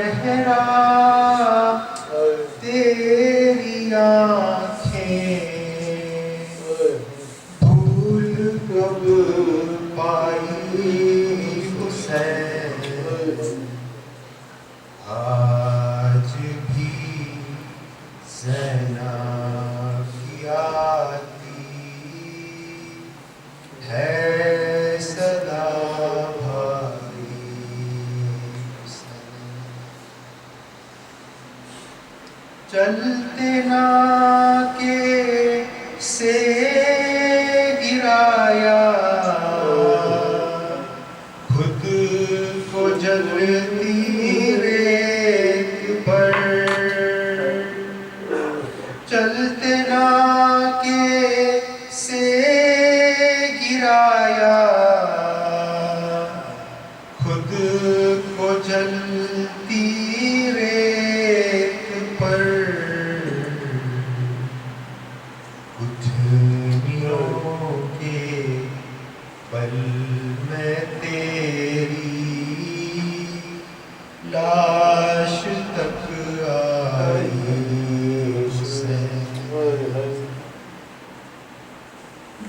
زہرا تیری آنکھیں بھول کب پائی حسین، آج بھی زینب کی آتی ہے صدا بھائی حسین، چلتے نا کے سے گرایا خود کو جلتی ریت پر، چلتے نا کے سے گرایا خود کو جلتی ریت پر، اٹھنیوں کے پل میں تیری لاش تک آئی حسین،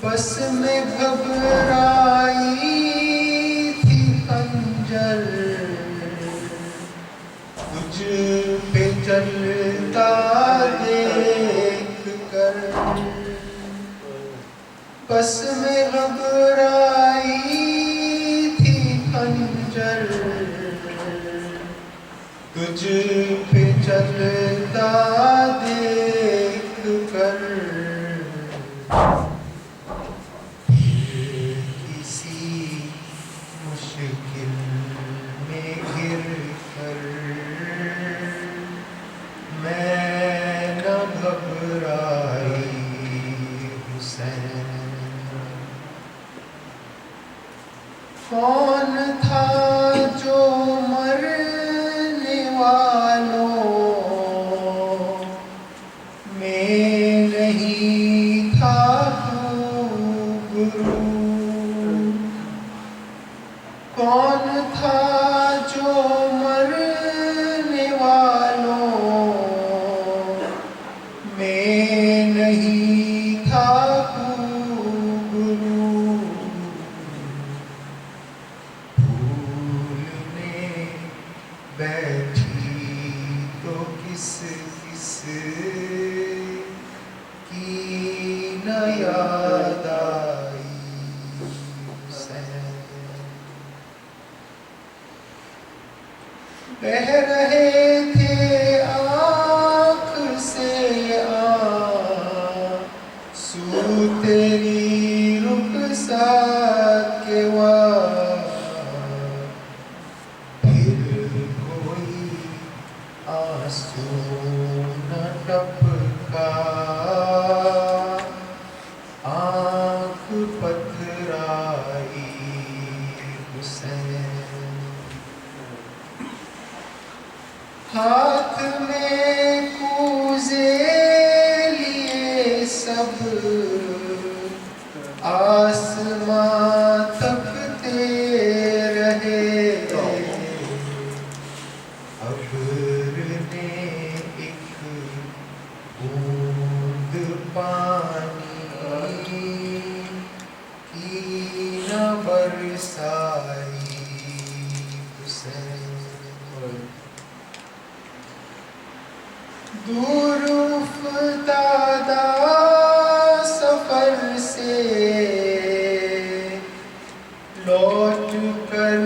بس میں گھبرائی تھی خنجر تجھ پہ چلتا دیکھ کر، بس میں گھبرائی تھی خنجر تجھ پہ چلتا دیکھ کر، پھر کسی مشکل میں گر کر میں نہ گھبرائی حسین، کون تھا جو مرنے والوں میں نہیں تھا خوبرو، کون تھا جو مرنے والوں میں نہیں تھا خوبرو، بھولنے بیٹھی تو کس کس کی نہ یاد آئی حسین، بہہ رہے تھے آنکھ سے آنسو تیری رخسار کے وقت، پھر کوئی آنسو نہ ٹپکا، آنکھ پتھرائی حسین، ہاتھ میں کوزے لیے سب آسماں تکتے رہے، ابر نے ایک بوند پانی کی نہ برسائی حسین، دور افتادہ سفر سے لوٹ کر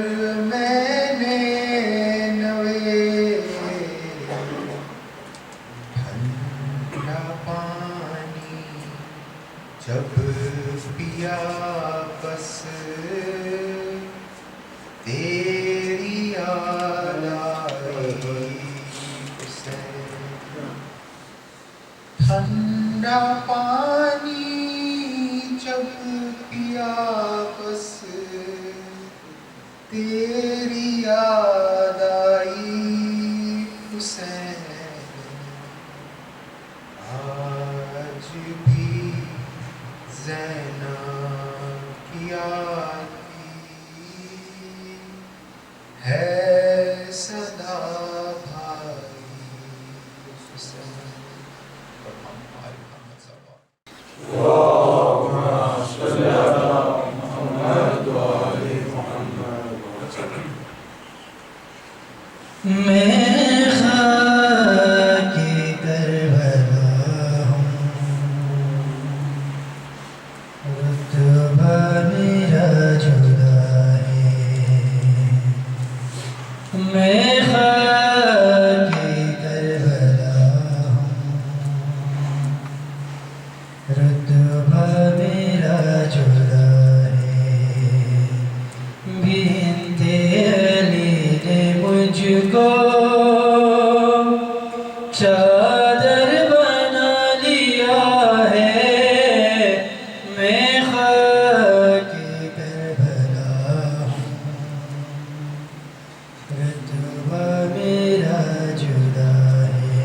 میں نے نوے ٹھنڈا پانی جب پیا بس تیری یاد آئی حسین، ٹھنڈا پانی جب پیا بس تیری یاد آئی حسین، آج بھی زینب کی آتی ہے صدا میں خاک کربلا ہوں، رتبہ میرا جدا ہے۔ میں خاک کربلا ہوں، رتبہ میرا جدا ہے۔ بنت علی نے مجھ کو چادر بنا لیا ہے۔ میں خاک کربلا ہوں، رتبہ میرا جدا ہے۔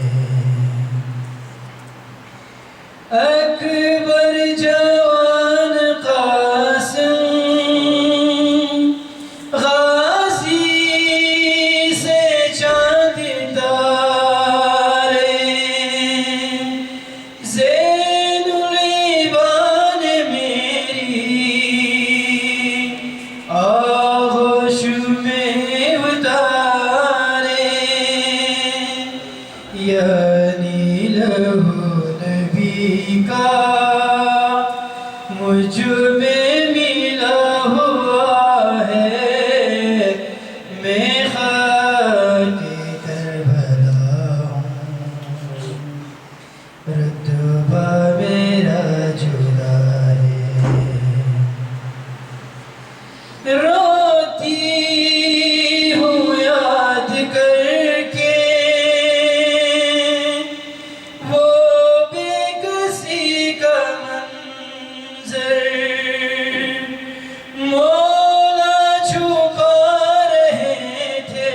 اکبر جوان قاسم غازی سے چاند تارے، زین العبان میری آغوش میں اتارے، یعنی لہو نبی کا مجھ میں ملا ہوا ہے۔ میں خاک کربلا ہوں، رتبہ میرا جدا ہے۔ روتی ہوں یاد کر کے وہ بے کسی کا منظر، مولا چھپا رہے تھے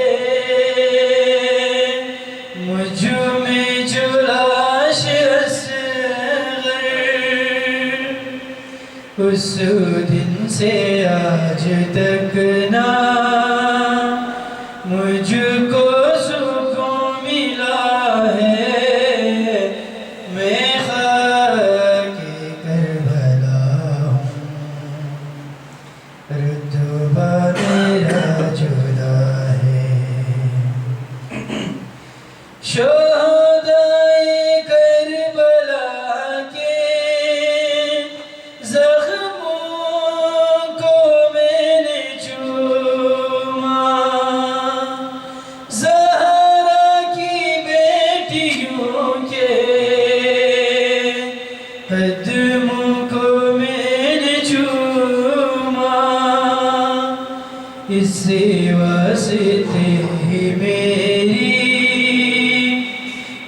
مجھ میں جو لاش اصغر۔ اس دن سے آج تک نہ مجھ کو سکون ملا ہے۔ میں خاک کربلا ہوں، رتبہ میرا جدا ہے۔ شہدائے کربلا کے زخموں کو میں نے چوما، زہرا کی بیٹیوں کے قدموں کو میں نے چوما، اس سے واسطے ہی میری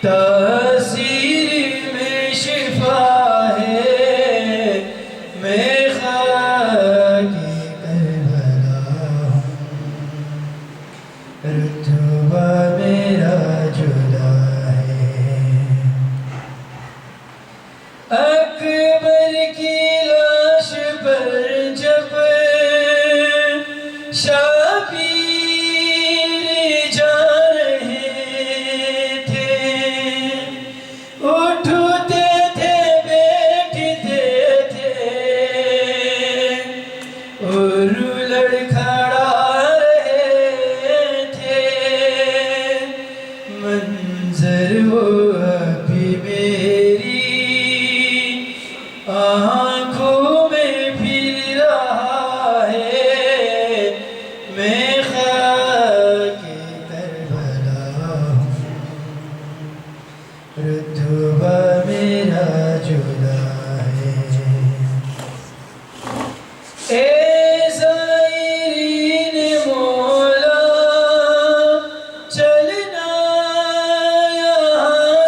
تاثیر میں شفا ہے۔ میں خاک کربلا ہوں، رتبہ میرا جدا ہے۔ اکبر کی لاش پر جب شبیر جا رہے تھے، اٹھتے تھے بیٹھتے تھے اور لڑکھڑا رہے تھے، منظر وہ ابھی میری آنکھوں میں پھر رہا ہے۔ میں خاک کربلا ہوں، رتبہ میرا جدا ہے۔ اے زائرین مولا چلنا یہاں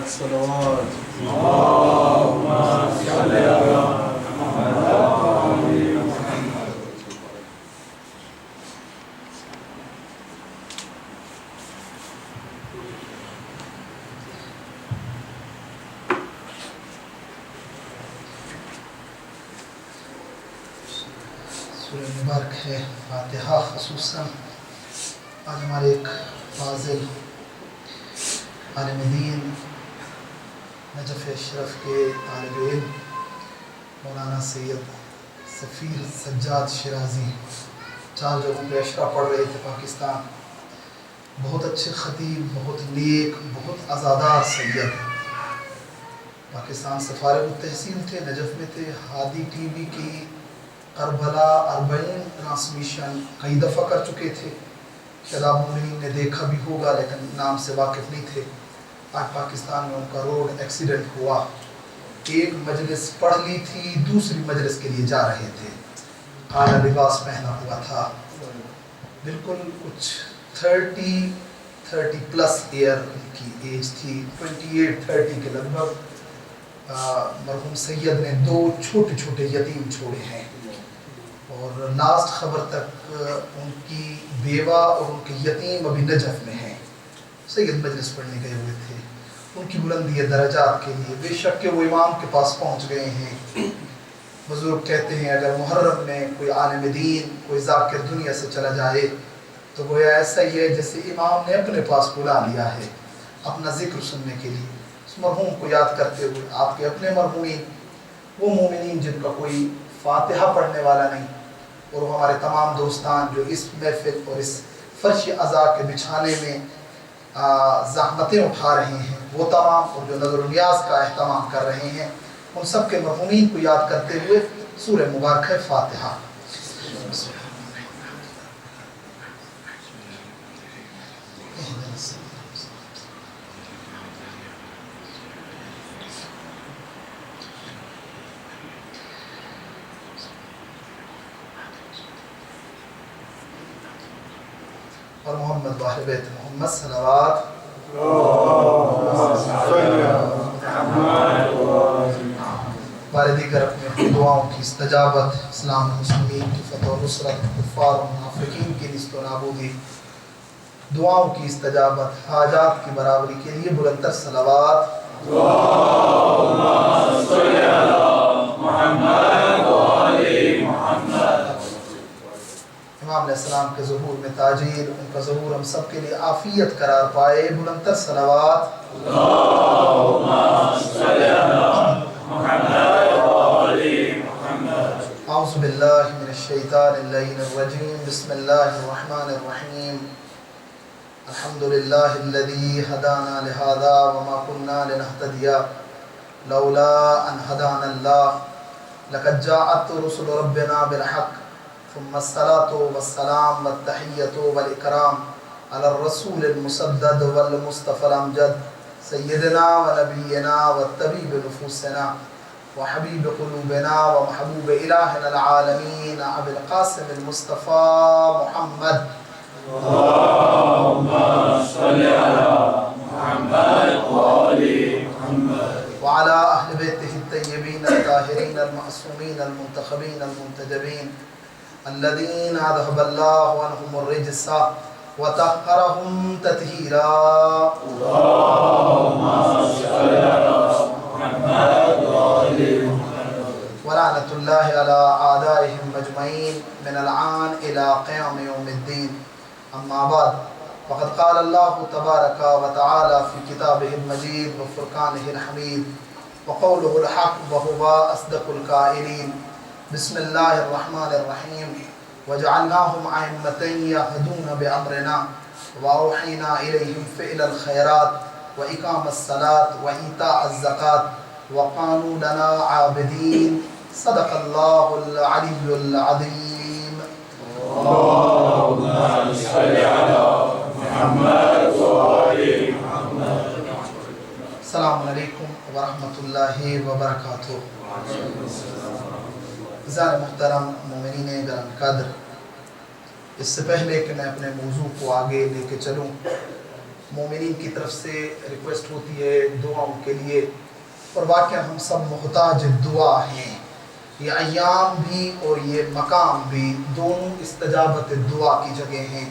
محمد صلوات سورہ مبارک ہے فاتحہ. خصوصاً آج ہمارے ایک فاضل عالم دین نجف اشرف کے طالب علم مولانا سید سفیر سجاد شیرازی 4 جگہوں پہ اشرا پڑھ رہے تھے پاکستان. بہت اچھے خطیب، بہت نیک، بہت عزادار سید. پاکستان سے فارغ التحصیل تھے، نجف میں تھے. ہادی ٹی وی کی کربلا 40 ٹرانسمیشن کئی دفعہ کر چکے تھے. شاید آپ مومنین نے دیکھا بھی ہوگا لیکن نام سے واقف نہیں تھے. آج پاکستان میں ان کا روڈ ایکسیڈنٹ ہوا. ایک مجلس پڑھ لی تھی، دوسری مجلس کے لیے جا رہے تھے. کالا لباس پہنا ہوا تھا، بالکل کچھ 30 پلس ایئر ان کی ایج تھی، 28-30 کے لگ بھگ. مرحوم سید نے 2 چھوٹے چھوٹے یتیم چھوڑے ہیں، اور لاسٹ خبر تک ان کی بیوہ اور ان کے یتیم ابھی نجف میں ہیں. سید مجلس پڑھنے گئے ہوئے تھے. ان کی بلندی درجات کے لیے بے شک کہ وہ امام کے پاس پہنچ گئے ہیں. بزرگ کہتے ہیں اگر محرم میں کوئی عالم دین، کوئی ذاکر دنیا سے چلا جائے تو گویا ایسا ہی ہے جیسے امام نے اپنے پاس بلا لیا ہے اپنا ذکر سننے کے لیے. اس مرحوم کو یاد کرتے ہوئے آپ کے اپنے مرحومین، وہ مومنین جن کا کوئی فاتحہ پڑھنے والا نہیں، اور وہ ہمارے تمام دوستان جو اس محفل اور اس فرش عزا کے بچھانے میں زحمتیں اٹھا رہے ہیں، وہ تمام، اور جو نظر و نیاز کا اہتمام کر رہے ہیں، ان سب کے مرحومین کو یاد کرتے ہوئے سورہ مبارک فاتحہ. اور محمد واہل بیت محمد صلوات. بارے دیگر اپنے دعاؤں کی استجابت، اسلام مسلمین کی فتح و نصرت، کفار و منافقین کی نیست و نابودی، دعاؤں کی استجابت، حاجات کی برابری کے لیے بلندتر صلوات. امام علیہ السلام کے ظہور میں تاجیر، ان کا ظہور ہم سب کے لیے عافیت قرار پائے. بلندتر صلوات. اعوذ باللہ من الشیطان اللعین الرجیم. بسم اللہ الرحمن الرحیم. الحمدللہ الذی هدانا لهذا وما كنا لنهتدی لولا ان هدانا اللہ لقد جاءت رسل ربنا بالحق ثم الصلاة والسلام والتحیة والإکرام على الرسول المسدد والمصطفى الامجد سیدنا ونبینا والطبیب نفوسنا وحبیب قلوبنا ومحبوب الہنا العالمین ابی القاسم المصطفى محمد. اللهم صل على محمد وآل محمد وعلى أهل بيته الطيبين الطاهرين المعصومين المنتخبين المنتجبين الذين أذهب الله عنهم الرجس وطهرهم تطهيرا. اللهم صل على محمد وآل محمد ولعنة الله على أعدائهم أجمعين من الآن إلى قيام يوم الدين. أما بعد فقد قال الله تبارك وتعالى في كتابه المجيد وفرقانه الحميد وقوله الحق وهو أصدق القائلين. بسم الله الرحمن الرحيم. وجعلناهم أئمة يهدون بأمرنا وأوحينا إليهم فعل الخيرات وإقام الصلاة وإيتاء الزكاة وقالوا لنا عابدين. صدق الله العلي العظيم. اللهم صل على محمد وآل محمد. السلام علیکم ورحمۃ اللہ وبرکاتہ. عزیزان محترم مومنین گرم قدر، اس سے پہلے کہ میں اپنے موضوع کو آگے لے کے چلوں، مومنین کی طرف سے ریکویسٹ ہوتی ہے دعاؤں کے لیے، اور واقعا ہم سب محتاج دعا ہیں۔ یہ ایام بھی اور یہ مقام بھی دونوں استجابت دعا کی جگہ ہیں۔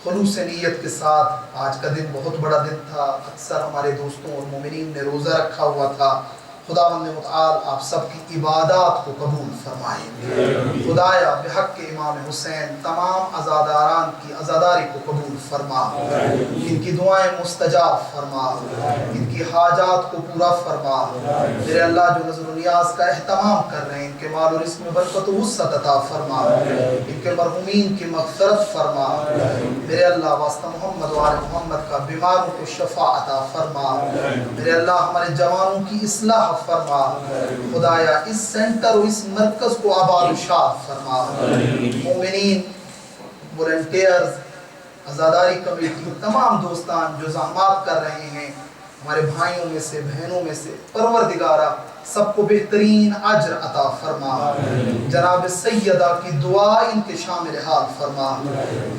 خلوص نیت کے ساتھ آج کا دن بہت بڑا دن تھا، اکثر ہمارے دوستوں اور مومنین نے روزہ رکھا ہوا تھا۔ خداوند متعال آپ سب کی عبادات کو قبول فرمائے۔ خدایا بحق امام حسین تمام عزاداران کی عزاداری کو قبول فرما، ان کی دعائیں مستجاب فرما، ان کی حاجات کو پورا فرما۔ میرے اللہ جو نظر و نیاز کا اہتمام کر رہے ہیں ان کے مال و رزق میں برکت و وسعت عطا فرما، ان کے مرحومین کی مغفرت فرما۔ میرے اللہ واسطہ محمد و آل محمد کا بیماروں کو شفا عطا فرما۔ میرے اللہ ہمارے جوانوں کی اصلاح فرما۔ خدایا اس سینٹر و اس مرکز کو آباد و شاد فرما۔ مومنین، والنٹیئرز، عزاداری کمیٹی، تمام دوستان جو زحمات کر رہے ہیں ہمارے بھائیوں میں سے بہنوں میں سے، پروردگارہ سب کو بہترین اجر عطا فرما۔ جناب سیدہ کی دعا ان کے شامل حال فرما۔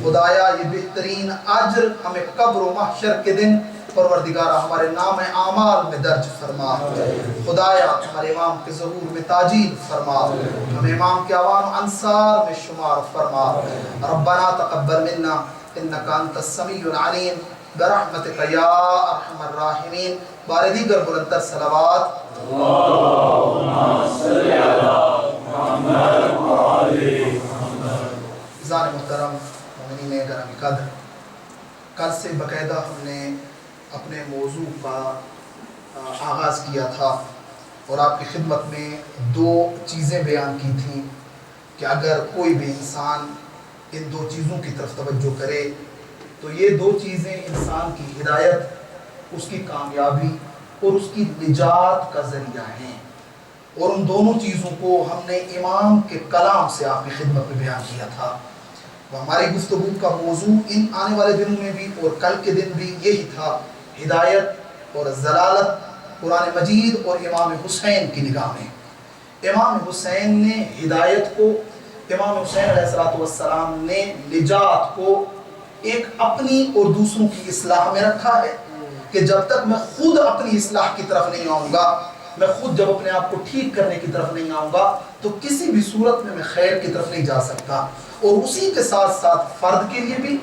خدایا یہ بہترین اجر ہمیں قبر و محشر کے دن پروردگارہ ہمارے نام اعمال میں درج فرما۔ خدایا ہمارے امام کے ظہور میں تاجیل فرما، ہمیں امام کے عوام انصار میں شمار فرما۔ ربنا تقبل منا انکا انت السمیع العلیم برحمتک یا ارحم الراحمین۔ بار دیگر بلندتر صلوات۔ زان محترم مومنین گرامی قدر، کل سے باقاعدہ ہم نے اپنے موضوع کا آغاز کیا تھا اور آپ کی خدمت میں دو چیزیں بیان کی تھیں کہ اگر کوئی بھی انسان ان دو چیزوں کی طرف توجہ کرے تو یہ دو چیزیں انسان کی ہدایت، اس کی کامیابی اور اس کی نجات کا ذریعہ ہیں، اور ان دونوں چیزوں کو ہم نے امام کے کلام سے آپ کی خدمت میں بیان کیا تھا۔ ہماری گفتگو کا موضوع ان آنے والے دنوں میں بھی اور کل کے دن بھی یہی تھا، ہدایت اور ضلالت قرآن مجید اور امام حسین کی نگاہ میں۔ امام حسین نے ہدایت کو، امام حسین علیہ السلام نے نجات کو ایک اپنی اور دوسروں کی اصلاح میں رکھا ہے کہ جب تک میں خود اپنی اصلاح کی طرف نہیں آؤں گا، میں خود جب اپنے آپ کو ٹھیک کرنے کی طرف نہیں آؤں گا تو کسی بھی صورت میں خیر کی طرف نہیں جا سکتا۔ اور اسی کے ساتھ ساتھ فرد کے لیے بھی،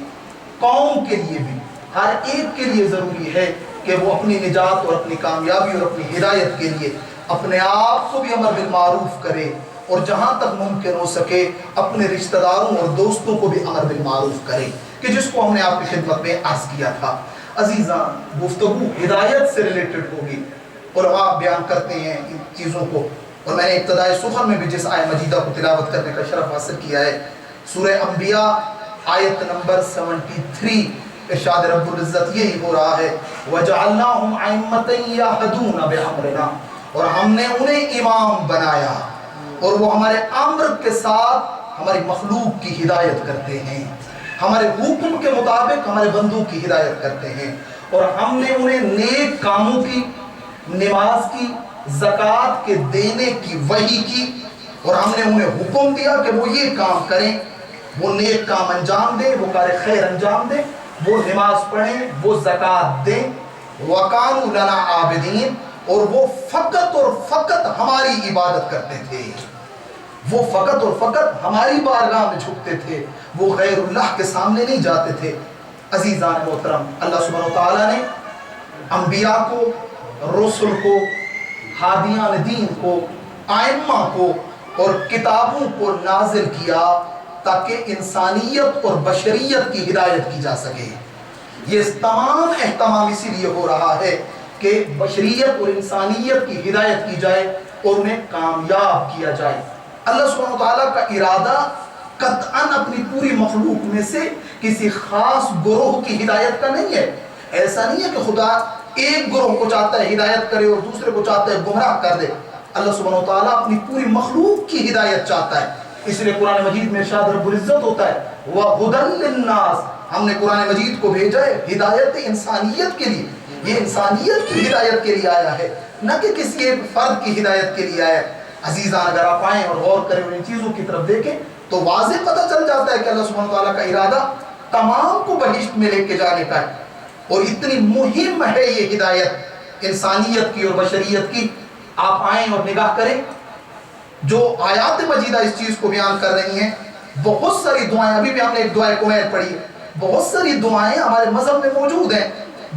قوم کے لیے بھی، ہر ایک کے لیے ضروری ہے کہ وہ اپنی نجات اور اپنی کامیابی اور اپنی ہدایت کے لیے اپنے آپ کو بھی امر بالمعروف کرے، اور جہاں تک ممکن ہو سکے اپنے رشتہ داروں اور دوستوں کو بھی امر بالمعروف کرے، کہ جس کو ہم نے آپ کی خدمت میں عرض کیا تھا۔ عزیزان، گفتگو ہدایت سے ریلیٹڈ ہوگی، علماء بیان کرتے ہیں ان چیزوں کو، اور میں نے ابتدائی سخن میں بھی جس آیت مجیدہ کو تلاوت کرنے کا شرف حاصل کیا ہے، سورہ انبیاء آیت نمبر 73، ارشاد رب العزت یہی ہو رہا ہے، وَجَعَلْنَاهُمْ أَئِمَّةً يَهْدُونَ بِأَمْرِنَا، اور ہم نے انہیں امام بنایا اور وہ ہمارے امر کے ساتھ ہماری مخلوق کی ہدایت کرتے ہیں، ہمارے حکم کے مطابق ہمارے بندوں کی ہدایت کرتے ہیں، اور ہم نے انہیں نیک کاموں کی، نماز کی، زکوٰۃ کے دینے کی وحی کی، اور ہم نے انہیں حکم دیا کہ وہ یہ کام کریں، وہ نیک کام انجام دیں، وہ کار خیر انجام دیں، وہ نماز پڑھیں، وہ زکوٰۃ دیں، وَقَانُوا لَنَا عَابِدِينَ، اور وہ فقط اور فقط ہماری عبادت کرتے تھے، وہ فقط اور فقط ہماری بارگاہ میں جھکتے تھے، وہ غیر اللہ کے سامنے نہیں جاتے تھے۔ عزیزان محترم، اللہ سبحانہ وتعالیٰ نے انبیاء کو، رسل کو، ہادیان دین کو، ائمہ کو اور کتابوں کو نازل کیا تاکہ انسانیت اور بشریت کی ہدایت کی جا سکے۔ یہ تمام اہتمام اسی لیے ہو رہا ہے کہ بشریت اور انسانیت کی ہدایت کی جائے اور انہیں کامیاب کیا جائے۔ اللہ سبحانہ وتعالیٰ کا ارادہ قطعاً اپنی پوری مخلوق میں سے کسی خاص گروہ کی ہدایت کا نہیں ہے۔ ایسا نہیں ہے کہ خدا ایک گروہ کو چاہتا ہے ہدایت کرے اور دوسرے کو چاہتا ہے گمراہ کر دے۔ اللہ سبحانہ وتعالیٰ اپنی پوری مخلوق کی ہدایت چاہتا ہے، اس لیے قرآن مجید میں ارشاد رب العزت ہوتا ہے وَهُدًى لِلنَّاسِ، ہم نے قرآن مجید کو بھیجا ہے ہدایت انسانیت کے لیے، یہ انسانیت کی ہدایت کے لیے آیا ہے، نہ کہ کسی ایک فرد کی ہدایت کے لیے آیا ہے۔ عزیزان، اگر آپ آئیں اور غور کریں اور ان چیزوں کی طرف دیکھیں تو واضح پتہ چل جاتا ہے کہ اللہ سبحانہ وتعالیٰ کا ارادہ تمام کو بہشت میں لے کے جانے کا ہے۔ اور اتنی مہم ہے یہ ہدایت انسانیت کی اور بشریت کی. آپ آئیں اور نگاہ کریں جو آیات مجیدہ اس چیز کو بیان کر رہی ہیں. بہت ساری دعائیں، ابھی بھی ہم نے ایک دعائے کمیل پڑھی ہے، بہت ساری دعائیں ہمارے مذہب میں موجود ہیں.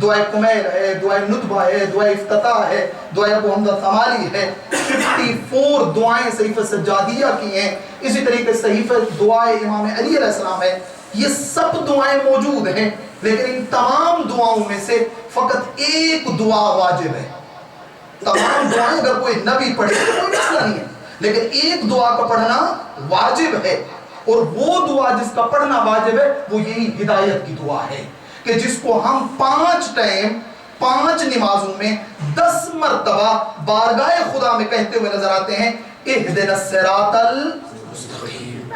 دعائے کمیل ہے، دعائے ندبہ ہے، دعائے افتتاح ہے، دعائے ابو حمزہ ثمالی ہے. 54 دعائیں صحیفہ سجادیہ کی ہیں. اسی طریقے سے صحیفہ دعائے امام علی علیہ السلام ہے. یہ سب دعائیں موجود ہیں، لیکن ان تمام دعاؤں میں سے فقط ایک دعا واجب ہے. تمام دعائیں اگر کوئی نبی پڑھے تو کوئی مسئلہ نہیں ہے، لیکن ایک دعا کا پڑھنا واجب ہے. اور وہ دعا جس کا پڑھنا واجب ہے وہ یہی ہدایت کی دعا ہے کہ جس کو ہم 5 ٹائم 5 نمازوں میں 10 مرتبہ بارگاہ خدا میں کہتے ہوئے نظر آتے ہیں. اہدنا الصراط المستقیم،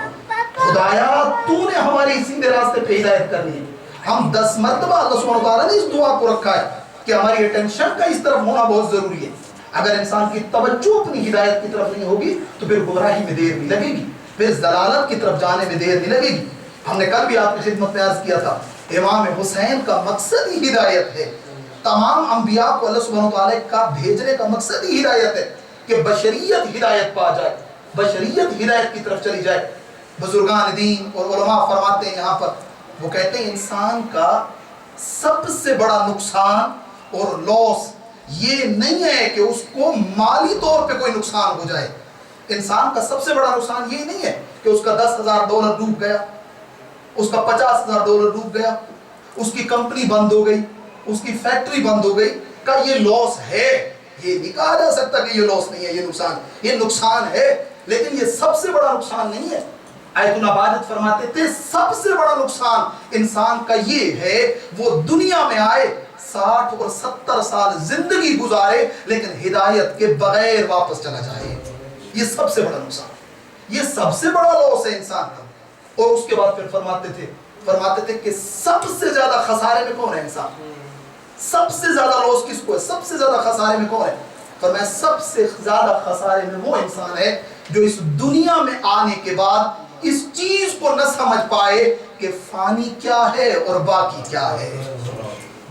خدایا تو نے ہماری سیدھے راستے پہ ہدایت کرنی ہے. ہم 10 مرتبہ اللہ سبحانہ وتعالیٰ نے اس دعا کو رکھا ہے کہ ہماری اٹینشن کا اس طرف ہونا بہت ضروری ہے. اگر انسان کی توجہ اپنی ہدایت کی طرف نہیں ہوگی تو پھر گمراہی میں دیر نہیں لگے گی، پھر ضلالت کی طرف جانے میں دیر نہیں لگے گی. ہم نے کل بھی آپ کی خدمت میں عرض کیا تھا امام حسین کا مقصد ہی ہدایت ہے. تمام انبیاء کو اللہ سبحانہ وتعالیٰ کا بھیجنے کا مقصد ہی ہدایت ہے کہ بشریت ہدایت پا جائے، بشریت ہدایت کی طرف چلی جائے. بزرگان دین اور علماء فرماتے ہیں یہاں پر، وہ کہتے ہیں انسان کا سب سے بڑا نقصان اور لاس یہ نہیں ہے کہ اس کو مالی طور پہ کوئی نقصان ہو جائے. انسان کا سب سے بڑا نقصان یہ نہیں ہے کہ اس کا $10,000 ڈوب گیا، اس کا $50,000 ڈوب گیا، اس کی کمپنی بند ہو گئی، اس کی فیکٹری بند ہو گئی. کا یہ لاس ہے، یہ نہیں کہا جا سکتا کہ یہ لاس نہیں ہے، یہ نقصان ہے، لیکن یہ سب سے بڑا نقصان نہیں ہے. آیت العبادت فرماتے تھے سب سے بڑا نقصان انسان کا یہ ہے وہ دنیا میں آئے 60 اور 70 سال زندگی گزارے لیکن ہدایت کے بغیر واپس چلا جائے. یہ سب سے بڑا نقصان، یہ سب سے بڑا لاس ہے انسان کا. اور اس کے بعد پھر فرماتے تھے کہ سب سے زیادہ خسارے میں کون ہے انسان؟ سب سے زیادہ لاس کس کو ہے؟ سب سے زیادہ خسارے میں کون ہے؟ فرمایا سب سے زیادہ خسارے میں وہ انسان ہے جو اس دنیا میں آنے کے بعد اس چیز کو نہ سمجھ پائے کہ فانی کیا ہے اور باقی کیا ہے.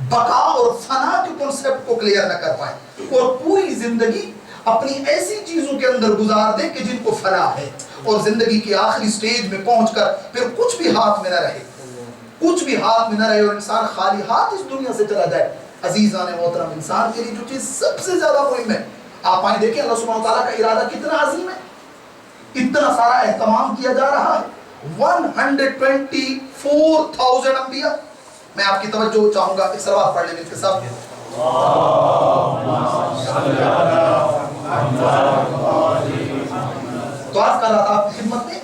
بقا اور فنا کے کنسپٹ کو کلیئر نہ کر پائے اور پوری زندگی اپنی ایسی چیزوں کے اندر گزار دے کہ جن کو فنا ہے، اور زندگی کی آخری سٹیج میں پہنچ کر پھر کچھ بھی ہاتھ میں نہ رہے اور انسان خالی ہاتھ اس دنیا سے چلا جائے. عزیزان محترم، انسان کے لیے جو چیز سب سے زیادہ مہم ہے، آپ آئیں دیکھیں اللہ سبحانہ وتعالیٰ کا ارادہ کتنا عظیم ہے. اتنا سارا اہتمام کیا جا رہا ہے. 124,000 انبیاء. میں آپ کی توجہ چاہوں گا، ایک صلوات پڑھ لیں اس کے ساتھ. تو عرض کر رہا تھا آپ کی خدمت میں،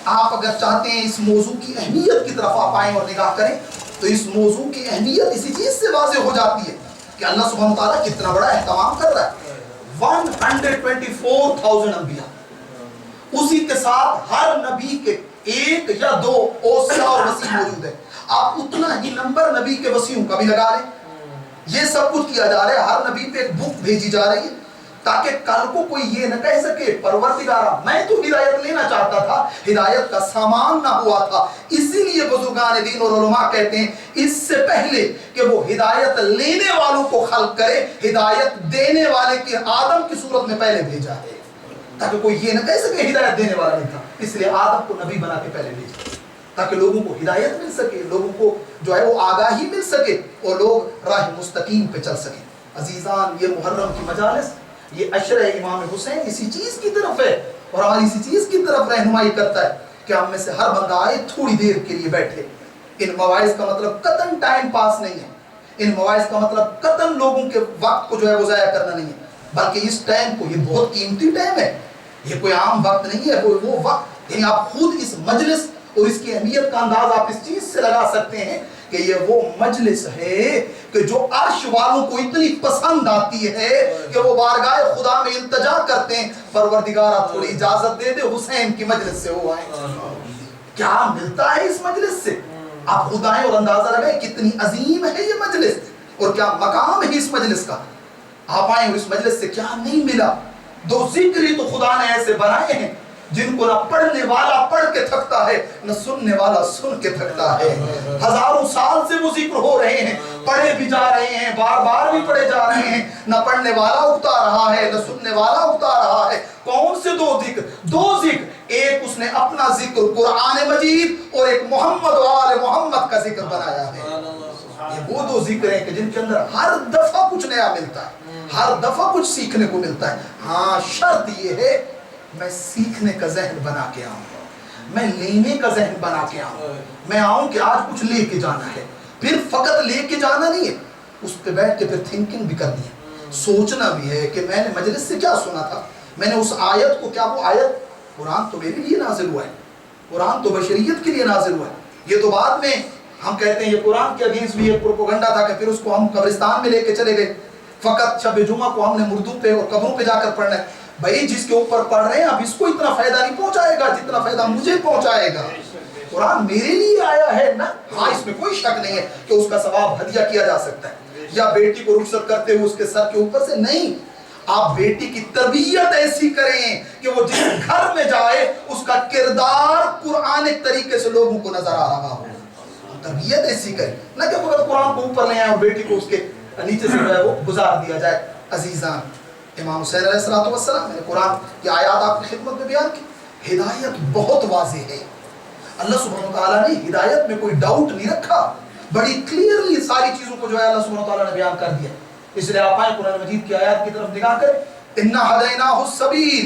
آپ اگر چاہتے ہیں اس موضوع کی اہمیت کی طرف آپ آئیں اور نگاہ کریں تو اس موضوع کی اہمیت اسی چیز سے واضح ہو جاتی ہے کہ اللہ سبحانہ وتعالیٰ کتنا بڑا اہتمام کر رہا ہے. 124,000 انبیاء، اسی کے ساتھ ہر نبی کے 1 یا 2 اوصیاء اور وصی موجود ہے. آپ اتنا ہی نمبر نبی کے وصیوں کا بھی لگا لیں. یہ سب کچھ کیا جا رہا ہے، ہر نبی پہ ایک بک بھیجی جا رہی ہے تاکہ کل کو کوئی یہ نہ کہہ سکے پروردگارا میں تو ہدایت لینا چاہتا تھا، ہدایت کا سامان نہ ہوا تھا. اسی لیے بزرگان دین اور علماء کہتے ہیں اس سے پہلے کہ وہ ہدایت لینے والوں کو خلق کرے، ہدایت دینے والے کی آدم کی صورت میں پہلے بھیجا ہے تاکہ کوئی یہ نہ کہہ سکے ہدایت دینے والا نہیں تھا. اس لیے آدم کو نبی بنا کے پہلے بھیجا تاکہ لوگوں کو ہدایت مل سکے، لوگوں کو جو ہے وہ آگاہی مل سکے اور لوگ راہ مستقیم پہ چل سکیں. عزیزان، یہ محرم کی مجالس، یہ عشر امام حسین اسی چیز کی طرف ہے اور ہماری اسی چیز کی طرف رہنمائی کرتا ہے کہ ہم میں سے ہر بندہ آئے تھوڑی دیر کے لیے بیٹھے. ان مواعظ کا مطلب قطعاً ٹائم پاس نہیں ہے، ان مواعظ کا مطلب قطعاً لوگوں کے وقت کو جو ہے وہ ضائع کرنا نہیں ہے، بلکہ اس ٹائم کو، یہ بہت قیمتی ٹائم ہے، یہ کوئی عام وقت نہیں ہے. وہ وقت یعنی آپ خود اس مجلس اور اس کی اہمیت کا انداز آپ اس چیز سے لگا سکتے ہیں کہ یہ وہ مجلس ہے کہ جو عرش والوں کو اتنی پسند آتی ہے کہ وہ بارگاہ خدا میں التجا کرتے ہیں پروردگارہ تھوڑی اجازت دے دے حسین کی مجلس سے وہ آئیں. کیا ملتا ہے اس مجلس سے؟ آپ خود آئیں اور اندازہ لگائیں کتنی عظیم ہے یہ مجلس اور کیا مقام ہے اس مجلس کا. آپ آئیں اور اس مجلس سے کیا نہیں ملا. 2 ذکر ہی تو خدا نے ایسے بنائے ہیں جن کو نہ پڑھنے والا پڑھ کے تھکتا ہے نہ سننے والا سن کے تھکتا ہے. ہزاروں سال سے وہ ذکر ہو رہے ہیں, پڑھے بھی جا رہے ہیں, بار بار بھی پڑھے جا رہے ہیں, نہ پڑھنے والا اگتا رہا ہے نہ سننے والا اگتا رہا ہے. کون سے دو ذکر؟ دو ذکر, ایک اس نے اپنا ذکر قرآن مجید اور ایک محمد و آل محمد کا ذکر بنایا ہے. یہ وہ دو ذکر ہیں کہ جن کے اندر ہر دفعہ کچھ نیا ملتا ہے, ہر دفعہ کچھ سیکھنے کو ملتا ہے. ہاں شرط یہ ہے میں سیکھنے کا ذہن بنا کے آؤں, میں لینے کا ذہن بنا کے آؤں. میں آؤں کہ آج کچھ لے کے جانا ہے, پھر فقط لے کے جانا نہیں ہے, اس پہ بیٹھ کے پھر تھنکنگ بھی کرنی ہے, سوچنا بھی ہے کہ میں نے مجلس سے کیا سنا تھا, میں نے اس آیت کو, کیا وہ آیت, قرآن تو میرے لیے نازل ہوا ہے, قرآن تو بشریت کے لیے نازل ہوا ہے. یہ تو بعد میں ہم کہتے ہیں یہ قرآن کے اگینسٹ بھی ایک پروپیگنڈا تھا کہ پھر اس کو ہم قبرستان میں لے کے چلے گئے, فقط شب جمعہ کو ہم نے مردوں پہ اور قبروں پہ جا کر پڑھنا ہے. بھائی جس کے اوپر پڑھ رہے ہیں اب اس کو اتنا فائدہ نہیں پہنچائے گا جتنا فائدہ مجھے پہنچائے گا. قرآن میرے لیے آیا ہے نا, ہاں اس میں کوئی شک نہیں ہے کہ اس کا ثواب ہدیہ کیا جا سکتا ہے, یا بیٹی کو رخصت کرتے ہوئے اس کے سر کے اوپر سے نہیں. آپ بیٹی کی تربیت ایسی کریں کہ وہ جس گھر میں جائے اس کا کردار قرآنک طریقے سے لوگوں کو نظر آ رہا ہو. تربیت ایسی کریں, نہ کہ فقط قرآن کو اوپر لے آئیں اور بیٹی کو اس کے نیچے سے جو ہے وہ گزار دیا جائے. عزیزان, امام حسین علیہ السلام, میں نے قرآن کی آیات آپ کی خدمت میں بیان کی. ہدایت بہت واضح ہے. اللہ سبحانہ وتعالیٰ نے ہدایت میں کوئی ڈاؤٹ نہیں رکھا, بڑی کلیئرلی ساری چیزوں کو جو ہے اللہ سبحانہ وتعالیٰ نے بیان کر دیا. اس لیے آپ آئیں قرآن مجید کی آیات کی طرف نگاہ کریں. اِنَّا هَدَيْنَاهُ السَّبِيلَ